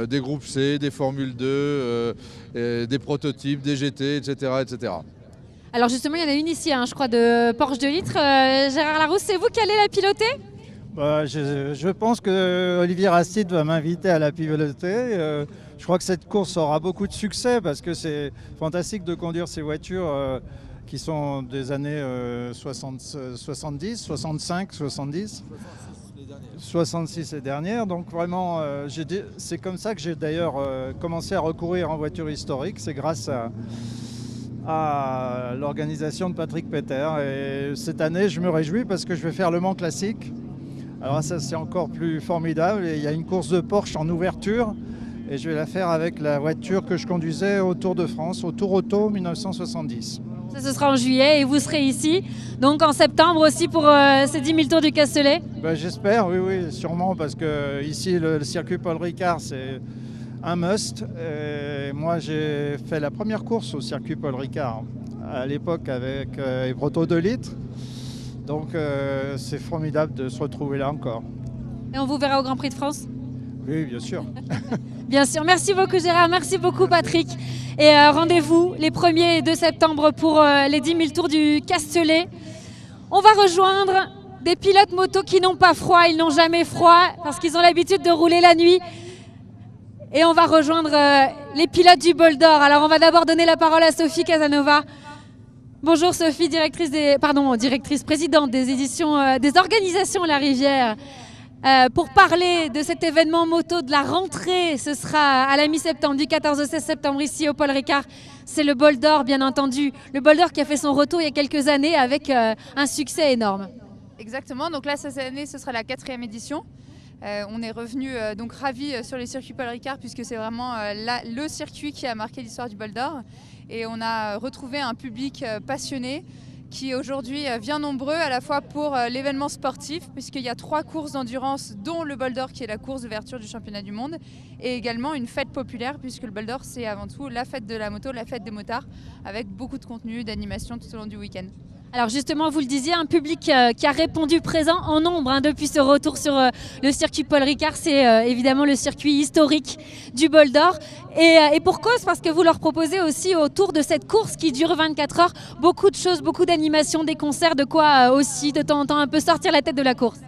Des groupes C, des Formule 2, des prototypes, des GT, etc., etc. Alors justement, il y en a une ici, je crois, de Porsche 2 litres. Gérard Larousse, c'est vous qui allez la piloter? Je pense que Olivier Rastide va m'inviter à la piloter. Je crois que cette course aura beaucoup de succès parce que c'est fantastique de conduire ces voitures qui sont des années 70, 65, 70. 66 et dernière, donc vraiment c'est comme ça que j'ai d'ailleurs commencé à recourir en voiture historique, c'est grâce à l'organisation de Patrick Peter, et cette année je me réjouis parce que je vais faire le Mans classique. Alors ça c'est encore plus formidable, et il y a une course de Porsche en ouverture et je vais la faire avec la voiture que je conduisais au Tour de France, au Tour Auto 1970. Ça, ce sera en juillet et vous serez ici, donc en septembre aussi pour ces 10 000 tours du Castellet. J'espère, oui, sûrement, parce que ici le circuit Paul Ricard c'est un must. Et moi j'ai fait la première course au circuit Paul Ricard à l'époque avec Ebroto 2 litres. Donc c'est formidable de se retrouver là encore. Et on vous verra au Grand Prix de France ? Oui, bien sûr. Bien sûr. Merci beaucoup Gérard, merci beaucoup Patrick. Et rendez-vous les 1er et 2 septembre pour les 10 000 tours du Castellet. On va rejoindre des pilotes moto qui n'ont pas froid, ils n'ont jamais froid parce qu'ils ont l'habitude de rouler la nuit. Et on va rejoindre les pilotes du Bol d'Or. Alors on va d'abord donner la parole à Sophie Casanova. Bonjour Sophie, directrice présidente des éditions des organisations La Rivière. Pour parler de cet événement moto de la rentrée, ce sera à la mi-septembre, du 14 au 16 septembre ici au Paul Ricard. C'est le Bol d'Or bien entendu. Le Bol d'Or qui a fait son retour il y a quelques années avec un succès énorme. Exactement, donc là cette année ce sera la 4e édition. On est revenu donc ravis sur les circuits Paul Ricard puisque c'est vraiment le circuit qui a marqué l'histoire du Bol d'Or. Et on a retrouvé un public passionné qui aujourd'hui vient nombreux à la fois pour l'événement sportif puisqu'il y a 3 courses d'endurance dont le Bol d'Or qui est la course d'ouverture du championnat du monde et également une fête populaire puisque le Bol d'Or c'est avant tout la fête de la moto, la fête des motards avec beaucoup de contenu, d'animation tout au long du week-end. Alors justement, vous le disiez, un public qui a répondu présent en nombre depuis ce retour sur le circuit Paul Ricard. C'est évidemment le circuit historique du Bol d'Or. Et pour cause, parce que vous leur proposez aussi autour de cette course qui dure 24 heures, beaucoup de choses, beaucoup d'animations, des concerts, de quoi aussi de temps en temps un peu sortir la tête de la course.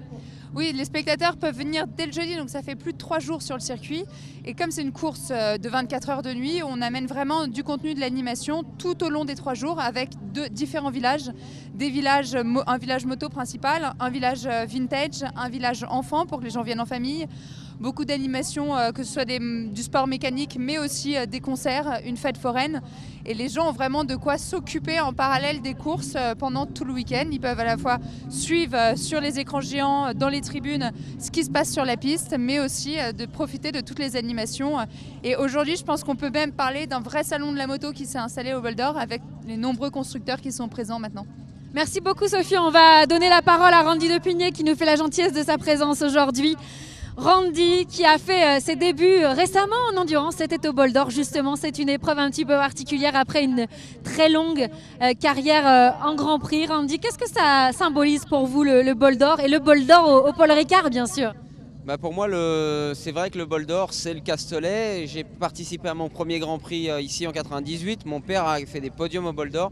Oui, les spectateurs peuvent venir dès le jeudi, donc ça fait plus de 3 jours sur le circuit. Et comme c'est une course de 24 heures de nuit, on amène vraiment du contenu de l'animation tout au long des 3 jours avec différents villages. Un village moto principal, un village vintage, un village enfant pour que les gens viennent en famille. Beaucoup d'animations, que ce soit du sport mécanique, mais aussi des concerts, une fête foraine. Et les gens ont vraiment de quoi s'occuper en parallèle des courses pendant tout le week-end. Ils peuvent à la fois suivre sur les écrans géants, dans les tribunes, ce qui se passe sur la piste, mais aussi de profiter de toutes les animations. Et aujourd'hui, je pense qu'on peut même parler d'un vrai salon de la moto qui s'est installé au Bol d'Or avec les nombreux constructeurs qui sont présents maintenant. Merci beaucoup Sophie. On va donner la parole à Randy Depigné qui nous fait la gentillesse de sa présence aujourd'hui. Randy qui a fait ses débuts récemment en endurance, c'était au Bol d'Or justement, c'est une épreuve un petit peu particulière après une très longue carrière en Grand Prix. Randy, qu'est-ce que ça symbolise pour vous le Bol d'Or et le Bol d'Or au Paul Ricard bien sûr? Pour moi, c'est vrai que le Bol d'Or, c'est le Castellet. J'ai participé à mon premier Grand Prix ici en 98. Mon père a fait des podiums au Bol d'Or.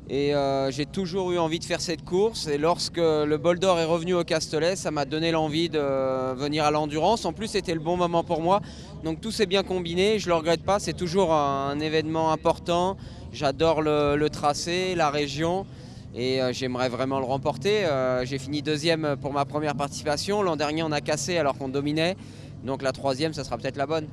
Et j'ai toujours eu envie de faire cette course. Et lorsque le Bol d'Or est revenu au Castellet, ça m'a donné l'envie de venir à l'endurance. En plus, c'était le bon moment pour moi. Donc tout s'est bien combiné. Je ne le regrette pas. C'est toujours un événement important. J'adore le tracé, la région. Et j'aimerais vraiment le remporter. J'ai fini 2e pour ma première participation. L'an dernier, on a cassé alors qu'on dominait. Donc la 3e, ça sera peut-être la bonne.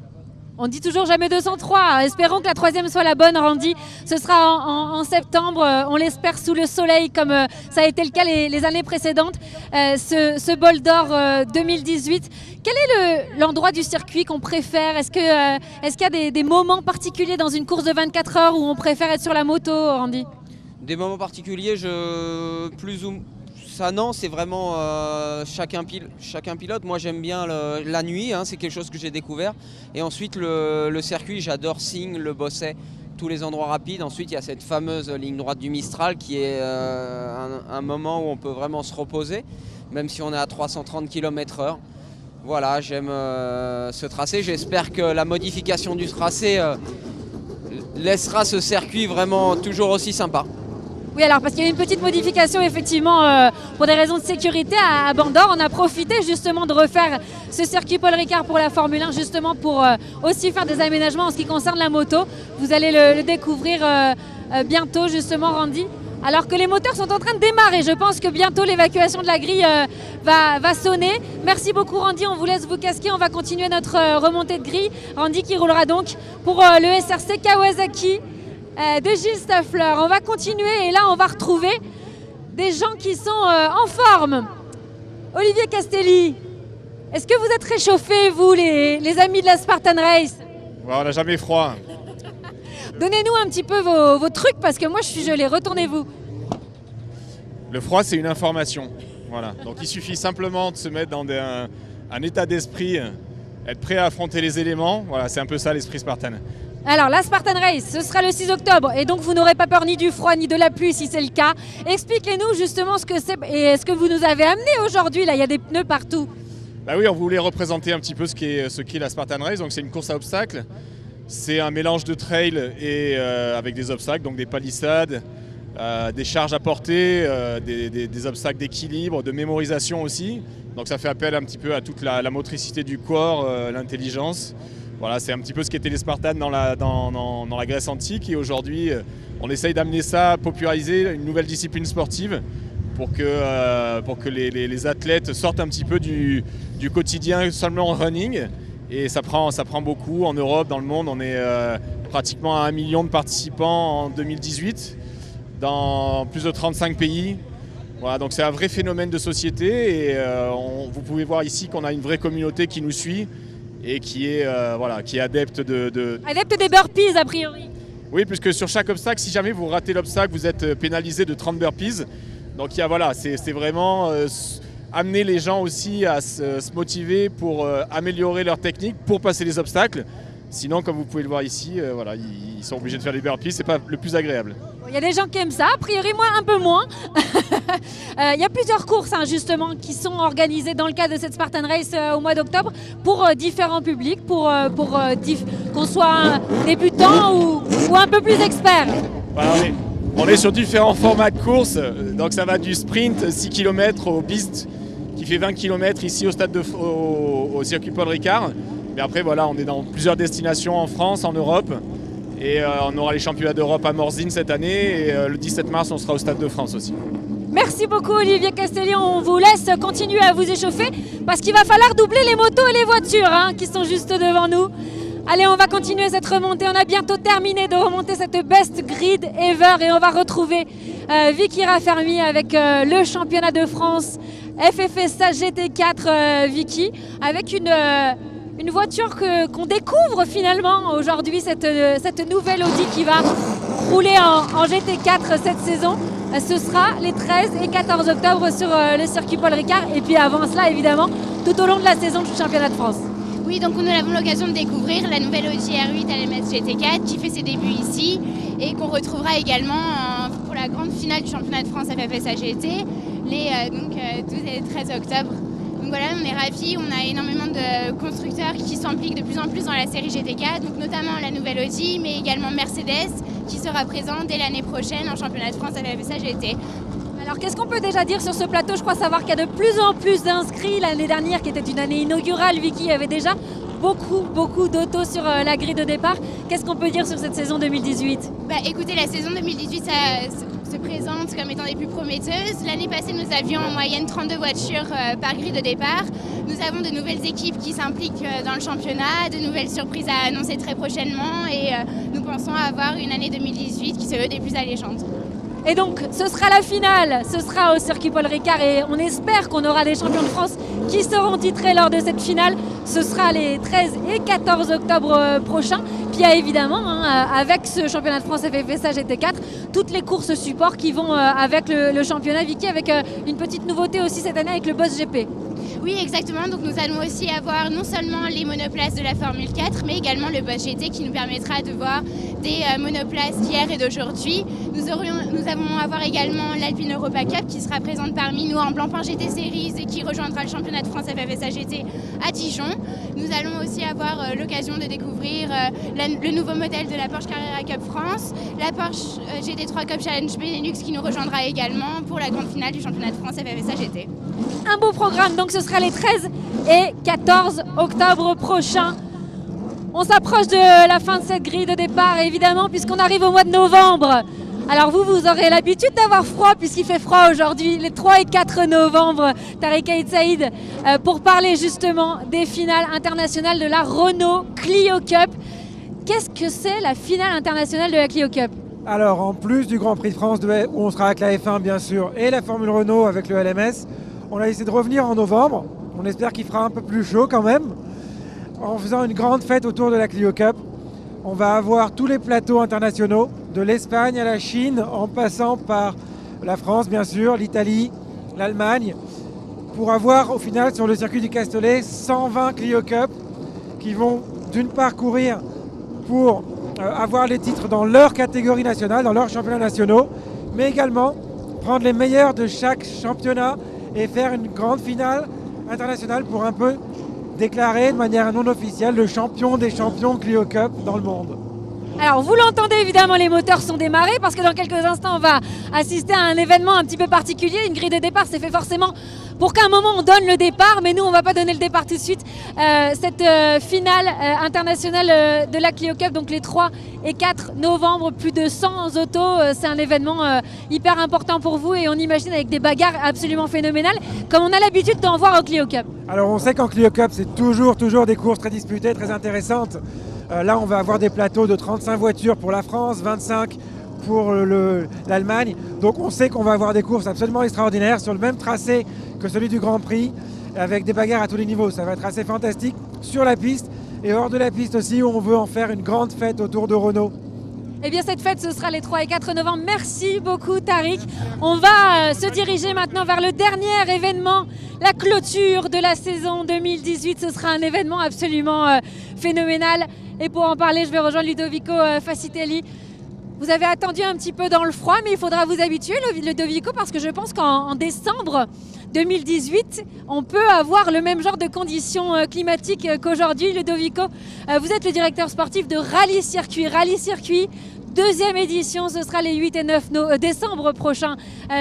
On dit toujours jamais 203. Espérons que la 3e soit la bonne, Randy. Ce sera en septembre, on l'espère sous le soleil, comme ça a été le cas les années précédentes. Ce Bol d'Or 2018. Quel est l'endroit du circuit qu'on préfère? Est-ce qu'il y a des moments particuliers dans une course de 24 heures où on préfère être sur la moto, Randy? Des moments particuliers, ça non, c'est vraiment chacun pilote. Moi j'aime bien la nuit, c'est quelque chose que j'ai découvert. Et ensuite le circuit, j'adore Signes, le Bosset, tous les endroits rapides. Ensuite il y a cette fameuse ligne droite du Mistral qui est un moment où on peut vraiment se reposer, même si on est à 330 km/h. Voilà, j'aime ce tracé. J'espère que la modification du tracé laissera ce circuit vraiment toujours aussi sympa. Oui, alors parce qu'il y a une petite modification effectivement pour des raisons de sécurité à Bandor. On a profité justement de refaire ce circuit Paul Ricard pour la Formule 1 justement pour aussi faire des aménagements en ce qui concerne la moto. Vous allez le découvrir bientôt justement, Randy. Alors que les moteurs sont en train de démarrer, je pense que bientôt l'évacuation de la grille va sonner. Merci beaucoup Randy, on vous laisse vous casquer, on va continuer notre remontée de grille. Randy qui roulera donc pour le SRC Kawasaki de Gilles Staffler. On va continuer et là on va retrouver des gens qui sont en forme. Olivier Castelli, est-ce que vous êtes réchauffés vous les amis de la Spartan Race? Ouais, on n'a jamais froid. Donnez-nous un petit peu vos trucs parce que moi je suis gelé, retournez-vous. Le froid c'est une information, voilà. Donc il suffit simplement de se mettre dans un état d'esprit, être prêt à affronter les éléments, voilà, c'est un peu ça l'esprit Spartan. Alors la Spartan Race, ce sera le 6 octobre et donc vous n'aurez pas peur ni du froid ni de la pluie si c'est le cas. Expliquez-nous justement ce que c'est et ce que vous nous avez amené aujourd'hui. Là, il y a des pneus partout. Bah oui, on voulait représenter un petit peu ce qu'est la Spartan Race. Donc c'est une course à obstacles. C'est un mélange de trail et avec des obstacles, donc des palissades, des charges à porter, des obstacles d'équilibre, de mémorisation aussi. Donc ça fait appel un petit peu à toute la motricité du corps, l'intelligence. Voilà, c'est un petit peu ce qu'étaient les Spartans dans la Grèce antique. Et aujourd'hui, on essaye d'amener ça, populariser une nouvelle discipline sportive pour que les athlètes sortent un petit peu du quotidien seulement en running. Et ça prend beaucoup en Europe, dans le monde. On est pratiquement à 1 million de participants en 2018 dans plus de 35 pays. Voilà, donc c'est un vrai phénomène de société et vous pouvez voir ici qu'on a une vraie communauté qui nous suit et qui est adepte Adepte des burpees a priori. Oui, puisque sur chaque obstacle, si jamais vous ratez l'obstacle, vous êtes pénalisé de 30 burpees. Donc c'est vraiment amener les gens aussi à se motiver pour améliorer leur technique, pour passer les obstacles. Sinon, comme vous pouvez le voir ici, ils sont obligés de faire des burpees, c'est pas le plus agréable. Il y a des gens qui aiment ça, a priori moi un peu moins. Il y a plusieurs courses justement qui sont organisées dans le cadre de cette Spartan Race au mois d'octobre pour différents publics, pour qu'on soit débutant ou un peu plus expert. Voilà, on est sur différents formats de course, donc ça va du sprint 6 km au beast qui fait 20 km ici au circuit Paul Ricard. Mais après voilà, on est dans plusieurs destinations en France, en Europe. Et on aura les championnats d'Europe à Morzine cette année. Et le 17 mars, on sera au Stade de France aussi. Merci beaucoup Olivier Castellion. On vous laisse continuer à vous échauffer parce qu'il va falloir doubler les motos et les voitures qui sont juste devant nous. Allez, on va continuer cette remontée. On a bientôt terminé de remonter cette best grid ever. Et on va retrouver Vicky Raffermi avec le championnat de France FFSA GT4 Vicky avec une voiture qu'on découvre finalement aujourd'hui, cette nouvelle Audi qui va rouler en GT4 cette saison. Ce sera les 13 et 14 octobre sur le circuit Paul Ricard et puis avant cela évidemment tout au long de la saison du championnat de France. Oui, donc nous avons l'occasion de découvrir la nouvelle Audi R8 LMS GT4 qui fait ses débuts ici et qu'on retrouvera également pour la grande finale du championnat de France FFSA GT les 12 et 13 octobre. Donc voilà, on est ravis, on a énormément de constructeurs qui s'impliquent de plus en plus dans la série GT4, donc notamment la nouvelle Audi, mais également Mercedes qui sera présent dès l'année prochaine en championnat de France FFSA GT. Alors qu'est-ce qu'on peut déjà dire sur ce plateau? Je crois savoir qu'il y a de plus en plus d'inscrits. L'année dernière, qui était une année inaugurale, Vicky, avait déjà beaucoup d'autos sur la grille de départ. Qu'est-ce qu'on peut dire sur cette saison 2018? Écoutez, la saison 2018 se présente comme étant des plus prometteuses. L'année passée, nous avions en moyenne 32 voitures par grille de départ. Nous avons de nouvelles équipes qui s'impliquent dans le championnat, de nouvelles surprises à annoncer très prochainement et nous pensons avoir une année 2018 qui se veut des plus alléchantes. Et donc, ce sera la finale, ce sera au circuit Paul Ricard et on espère qu'on aura des champions de France qui seront titrés lors de cette finale. Ce sera les 13 et 14 octobre prochains. Puis il y a évidemment, avec ce championnat de France FFSA GT4, toutes les courses support qui vont avec le championnat Vicky, avec une petite nouveauté aussi cette année avec le Boss GP. Oui, exactement. Donc nous allons aussi avoir non seulement les monoplaces de la Formule 4, mais également le Boss GT qui nous permettra de voir des monoplaces d'hier et d'aujourd'hui. Nous allons avoir également l'Alpine Europa Cup qui sera présente parmi nous en Blancpain GT Series et qui rejoindra le championnat de France FFSA GT à Dijon. Nous allons aussi avoir l'occasion de découvrir le nouveau modèle de la Porsche Carrera Cup France, la Porsche GT3 Cup Challenge Benelux qui nous rejoindra également pour la grande finale du championnat de France FFSA GT. Un beau programme, donc ce sera les 13 et 14 octobre prochains. On s'approche de la fin de cette grille de départ, évidemment, puisqu'on arrive au mois de novembre. Alors vous aurez l'habitude d'avoir froid, puisqu'il fait froid aujourd'hui, les 3 et 4 novembre, Tariq Aïd Saïd, pour parler justement des finales internationales de la Renault Clio Cup. Qu'est-ce que c'est la finale internationale de la Clio Cup ? Alors, en plus du Grand Prix de France, où on sera avec la F1 bien sûr, et la Formule Renault avec le LMS, on a essayé de revenir en novembre. On espère qu'il fera un peu plus chaud quand même, en faisant une grande fête autour de la Clio Cup. On va avoir tous les plateaux internationaux, de l'Espagne à la Chine, en passant par la France bien sûr, l'Italie, l'Allemagne, pour avoir au final sur le circuit du Castellet 120 Clio Cup qui vont d'une part courir pour avoir les titres dans leur catégorie nationale, dans leurs championnats nationaux, mais également prendre les meilleurs de chaque championnat et faire une grande finale internationale pour un peu déclarer de manière non officielle le champion des champions Clio Cup dans le monde. Alors vous l'entendez évidemment, les moteurs sont démarrés parce que dans quelques instants on va assister à un événement un petit peu particulier. Une grille de départ c'est fait forcément pour qu'à un moment on donne le départ, mais nous on va pas donner le départ tout de suite. Cette finale internationale de la Clio Cup, donc les 3 et 4 novembre, plus de 100 autos, c'est un événement hyper important pour vous et on imagine avec des bagarres absolument phénoménales comme on a l'habitude d'en voir au Clio Cup. Alors on sait qu'en Clio Cup c'est toujours des courses très disputées, très intéressantes. Là on va avoir des plateaux de 35 voitures pour la France, 25 pour l'Allemagne. Donc on sait qu'on va avoir des courses absolument extraordinaires sur le même tracé que celui du Grand Prix, avec des bagarres à tous les niveaux. Ça va être assez fantastique sur la piste et hors de la piste aussi, où on veut en faire une grande fête autour de Renault. Eh bien cette fête, ce sera les 3 et 4 novembre. Merci beaucoup Tariq. On va se diriger maintenant vers le dernier événement, la clôture de la saison 2018. Ce sera un événement absolument phénoménal. Et pour en parler, je vais rejoindre Ludovico Facitelli. Vous avez attendu un petit peu dans le froid, mais il faudra vous habituer, Ludovico, parce que je pense qu'en décembre 2018, on peut avoir le même genre de conditions climatiques qu'aujourd'hui. Ludovico, vous êtes le directeur sportif de Rallye Circuit. Rallye Circuit, deuxième édition, ce sera les 8 et 9 décembre prochains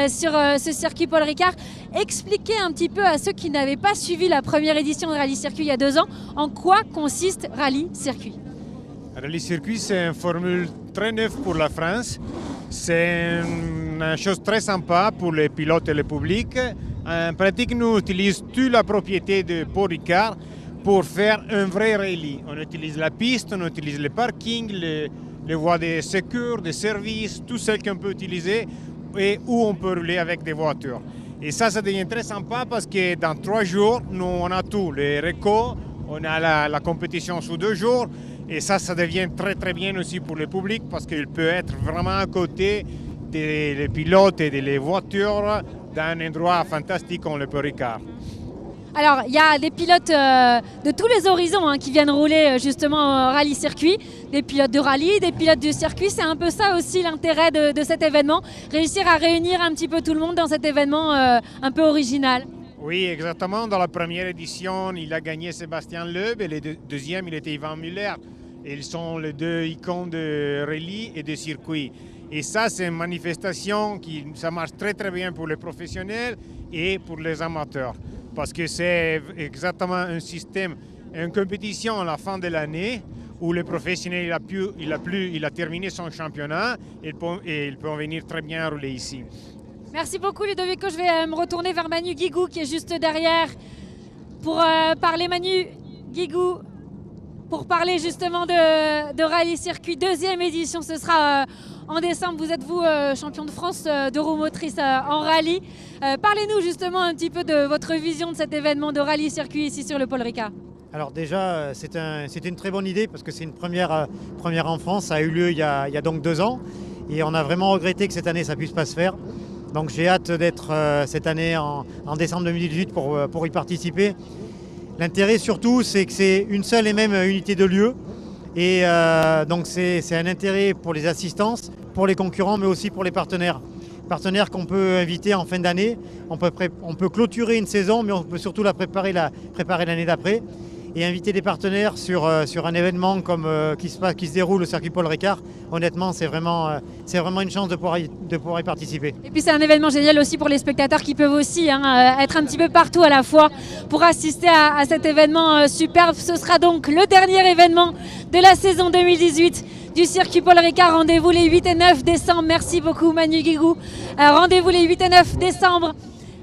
sur ce circuit Paul Ricard. Expliquez un petit peu à ceux qui n'avaient pas suivi la première édition de Rallye Circuit il y a 2 ans, en quoi consiste Rallye Circuit. Rallye Circuit, c'est une formule très neuve pour la France. C'est une chose très sympa pour les pilotes et le public. En pratique, nous utilisons toute la propriété de Paul Ricard pour faire un vrai rallye. On utilise la piste, on utilise le parking, les voies de secours, de services, tout ce qu'on peut utiliser et où on peut rouler avec des voitures. Et ça devient très sympa parce que dans 3 jours, nous on a tout, les récords, on a la compétition sur 2 jours. Et ça devient très très bien aussi pour le public parce qu'il peut être vraiment à côté des pilotes et des voitures dans un endroit fantastique comme le Paul Ricard. Alors, il y a des pilotes de tous les horizons qui viennent rouler justement au Rallye Circuit. Des pilotes de rallye, des pilotes du circuit. C'est un peu ça aussi l'intérêt de cet événement. Réussir à réunir un petit peu tout le monde dans cet événement un peu original. Oui, exactement. Dans la première édition, il a gagné Sébastien Loeb et le deuxième, il était Ivan Müller. Ils sont les 2 icônes de rallye et de circuit. Et ça, c'est une manifestation qui ça marche très très bien pour les professionnels et pour les amateurs. Parce que c'est exactement un système, une compétition à la fin de l'année où le professionnel il a terminé son championnat et il peut venir très bien rouler ici. Merci beaucoup Ludovico. Je vais me retourner vers Manu Guigou qui est juste derrière pour parler. Manu Guigou, pour parler justement de Rallye Circuit, deuxième édition, ce sera en décembre. Vous êtes vous champion de France de roues motrices en rallye. Parlez-nous justement un petit peu de votre vision de cet événement de Rallye Circuit ici sur le Paul Ricard. Alors déjà, c'était une très bonne idée parce que c'est une première en France. Ça a eu lieu il y a donc 2 ans et on a vraiment regretté que cette année ça puisse pas se faire. Donc j'ai hâte d'être cette année en décembre 2018 pour y participer. L'intérêt surtout, c'est que c'est une seule et même unité de lieu. Et donc c'est un intérêt pour les assistances, pour les concurrents, mais aussi pour les partenaires. Partenaires qu'on peut inviter en fin d'année. On peut clôturer une saison, mais on peut surtout la préparer l'année d'après. Et inviter des partenaires sur un événement comme qui se déroule au circuit Paul Ricard, honnêtement, c'est vraiment une chance de pouvoir y participer. Et puis c'est un événement génial aussi pour les spectateurs qui peuvent aussi être un petit peu partout à la fois pour assister à cet événement superbe. Ce sera donc le dernier événement de la saison 2018 du circuit Paul Ricard. Rendez-vous les 8 et 9 décembre. Merci beaucoup Manu Guigou. Rendez-vous les 8 et 9 décembre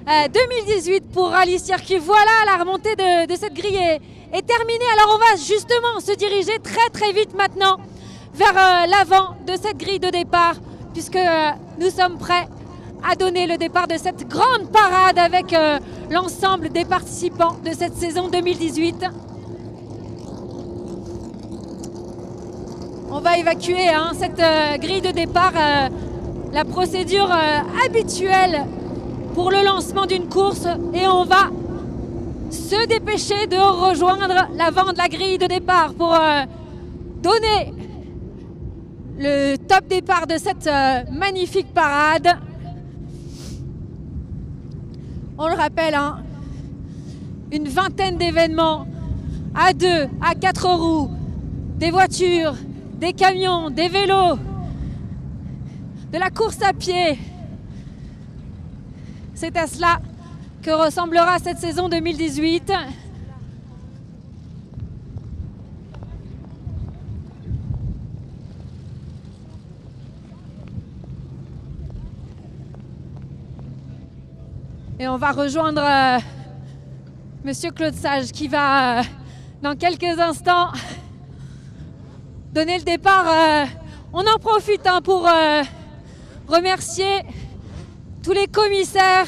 2018 pour Rallye Circuit. Voilà, la remontée de cette grille est terminée. Alors on va justement se diriger très très vite maintenant vers l'avant de cette grille de départ puisque nous sommes prêts à donner le départ de cette grande parade avec l'ensemble des participants de cette saison 2018. On va évacuer cette grille de départ, la procédure habituelle pour le lancement d'une course et on va se dépêcher de rejoindre l'avant de la grille de départ pour donner le top départ de cette magnifique parade. On le rappelle, hein, une vingtaine d'événements à 2, à 4 roues, des voitures, des camions, des vélos, de la course à pied. C'est à cela que ressemblera cette saison 2018. Et on va rejoindre Monsieur Claude Sage qui va dans quelques instants donner le départ. On en profite pour remercier tous les commissaires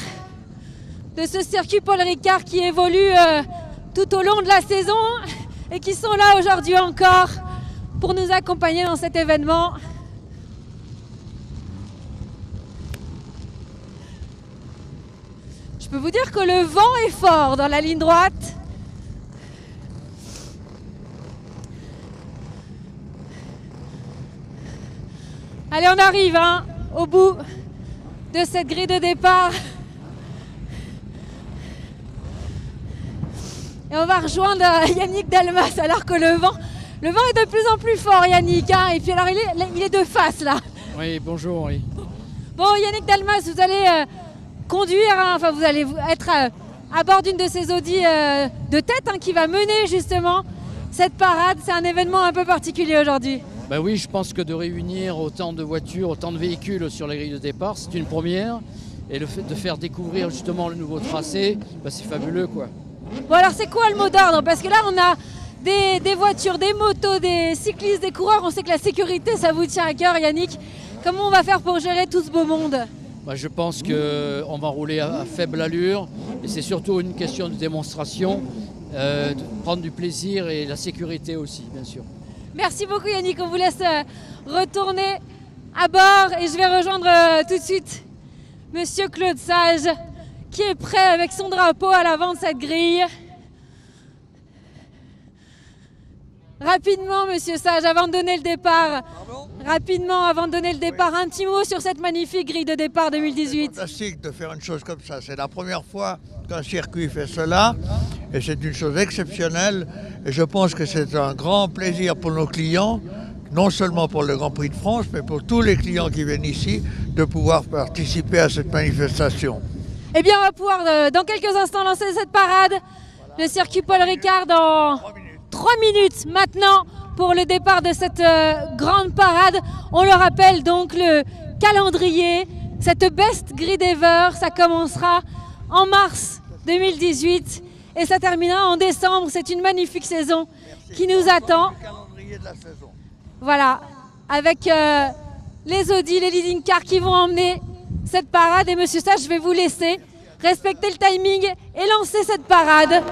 de ce circuit Paul Ricard qui évolue tout au long de la saison et qui sont là aujourd'hui encore pour nous accompagner dans cet événement. Je peux vous dire que le vent est fort dans la ligne droite. Allez, on arrive au bout de cette grille de départ. Et on va rejoindre Yannick Dalmas alors que le vent est de plus en plus fort, Yannick. Et puis alors il est de face là. Oui, bonjour. Oui. Bon, Yannick Dalmas, vous allez conduire, vous allez être à bord d'une de ces Audi de tête qui va mener justement cette parade. C'est un événement un peu particulier aujourd'hui. Ben oui, je pense que de réunir autant de voitures, autant de véhicules sur les grilles de départ, c'est une première. Et le fait de faire découvrir justement le nouveau tracé, c'est fabuleux quoi. Bon alors c'est quoi le mot d'ordre? Parce que là on a des voitures, des motos, des cyclistes, des coureurs. On sait que la sécurité ça vous tient à cœur, Yannick. Comment on va faire pour gérer tout ce beau monde? Je pense qu'on va rouler à faible allure et c'est surtout une question de démonstration, de prendre du plaisir et la sécurité aussi bien sûr. Merci beaucoup Yannick, on vous laisse retourner à bord et je vais rejoindre tout de suite Monsieur Claude Sage qui est prêt avec son drapeau à l'avant de cette grille. Rapidement Monsieur Sage, avant de donner le départ, un petit mot sur cette magnifique grille de départ 2018. C'est fantastique de faire une chose comme ça, c'est la première fois qu'un circuit fait cela. Et c'est une chose exceptionnelle et je pense que c'est un grand plaisir pour nos clients, non seulement pour le Grand Prix de France, mais pour tous les clients qui viennent ici, de pouvoir participer à cette manifestation. Eh bien, on va pouvoir dans quelques instants lancer cette parade. Le circuit Paul Ricard dans 3 minutes maintenant pour le départ de cette grande parade. On le rappelle donc, le calendrier, cette best grid ever, ça commencera en mars 2018. Et ça terminera en décembre. C'est une magnifique saison qui nous attend. Voilà, avec les Audi, les leading cars qui vont emmener cette parade. Et Monsieur Sage, je vais vous laisser respecter le timing et lancer cette parade.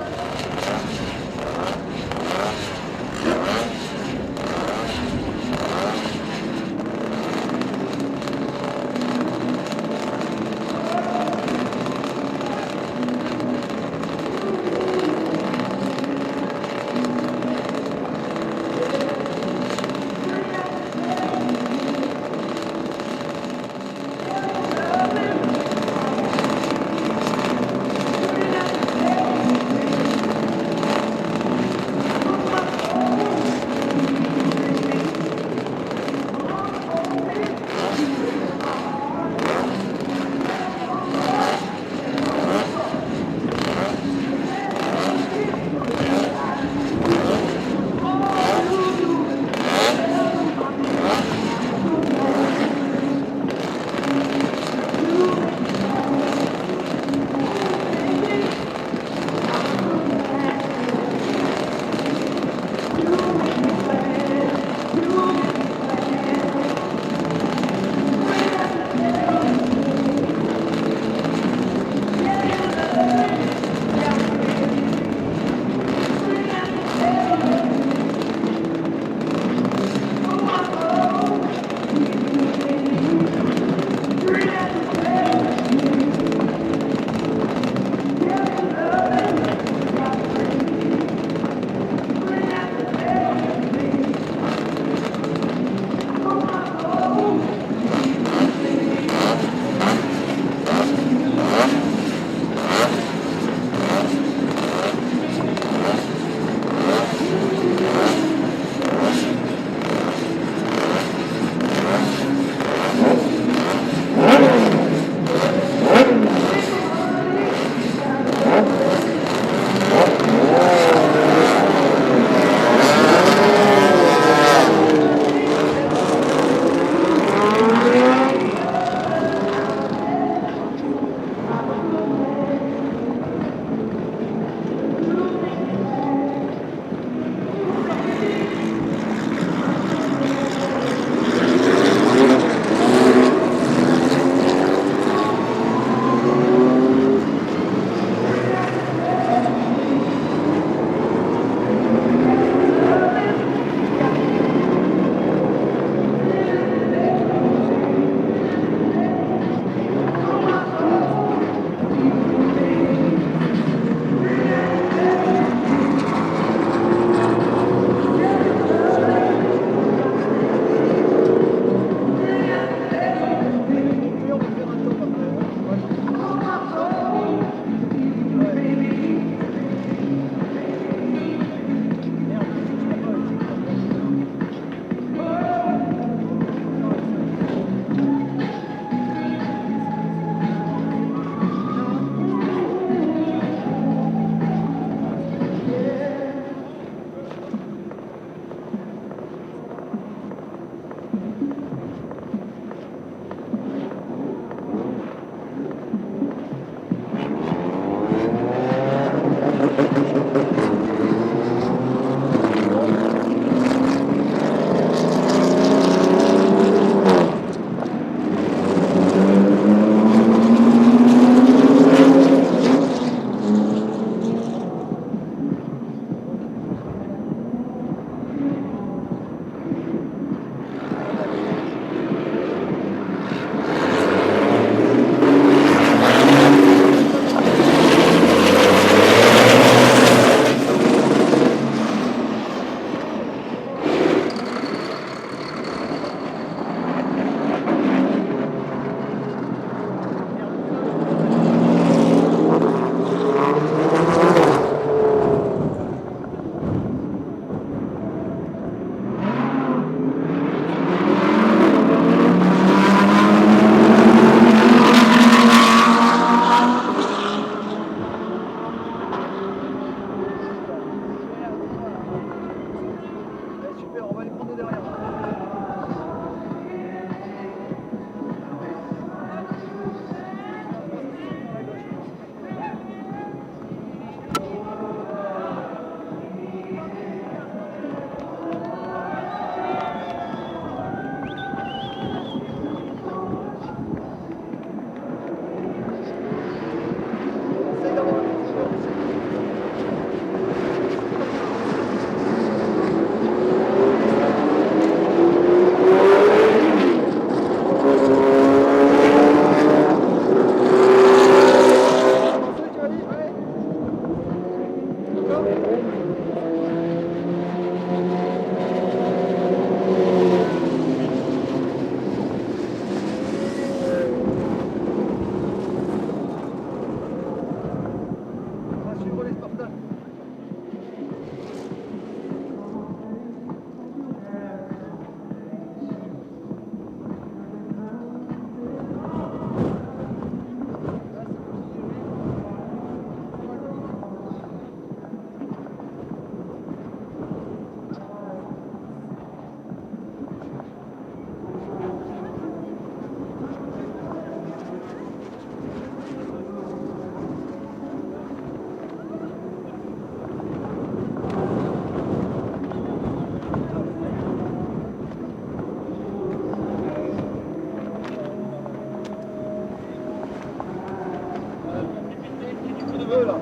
là.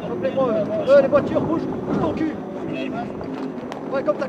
Chope-les-moi, les voitures, bouge ton cul. Ouais, comme ça.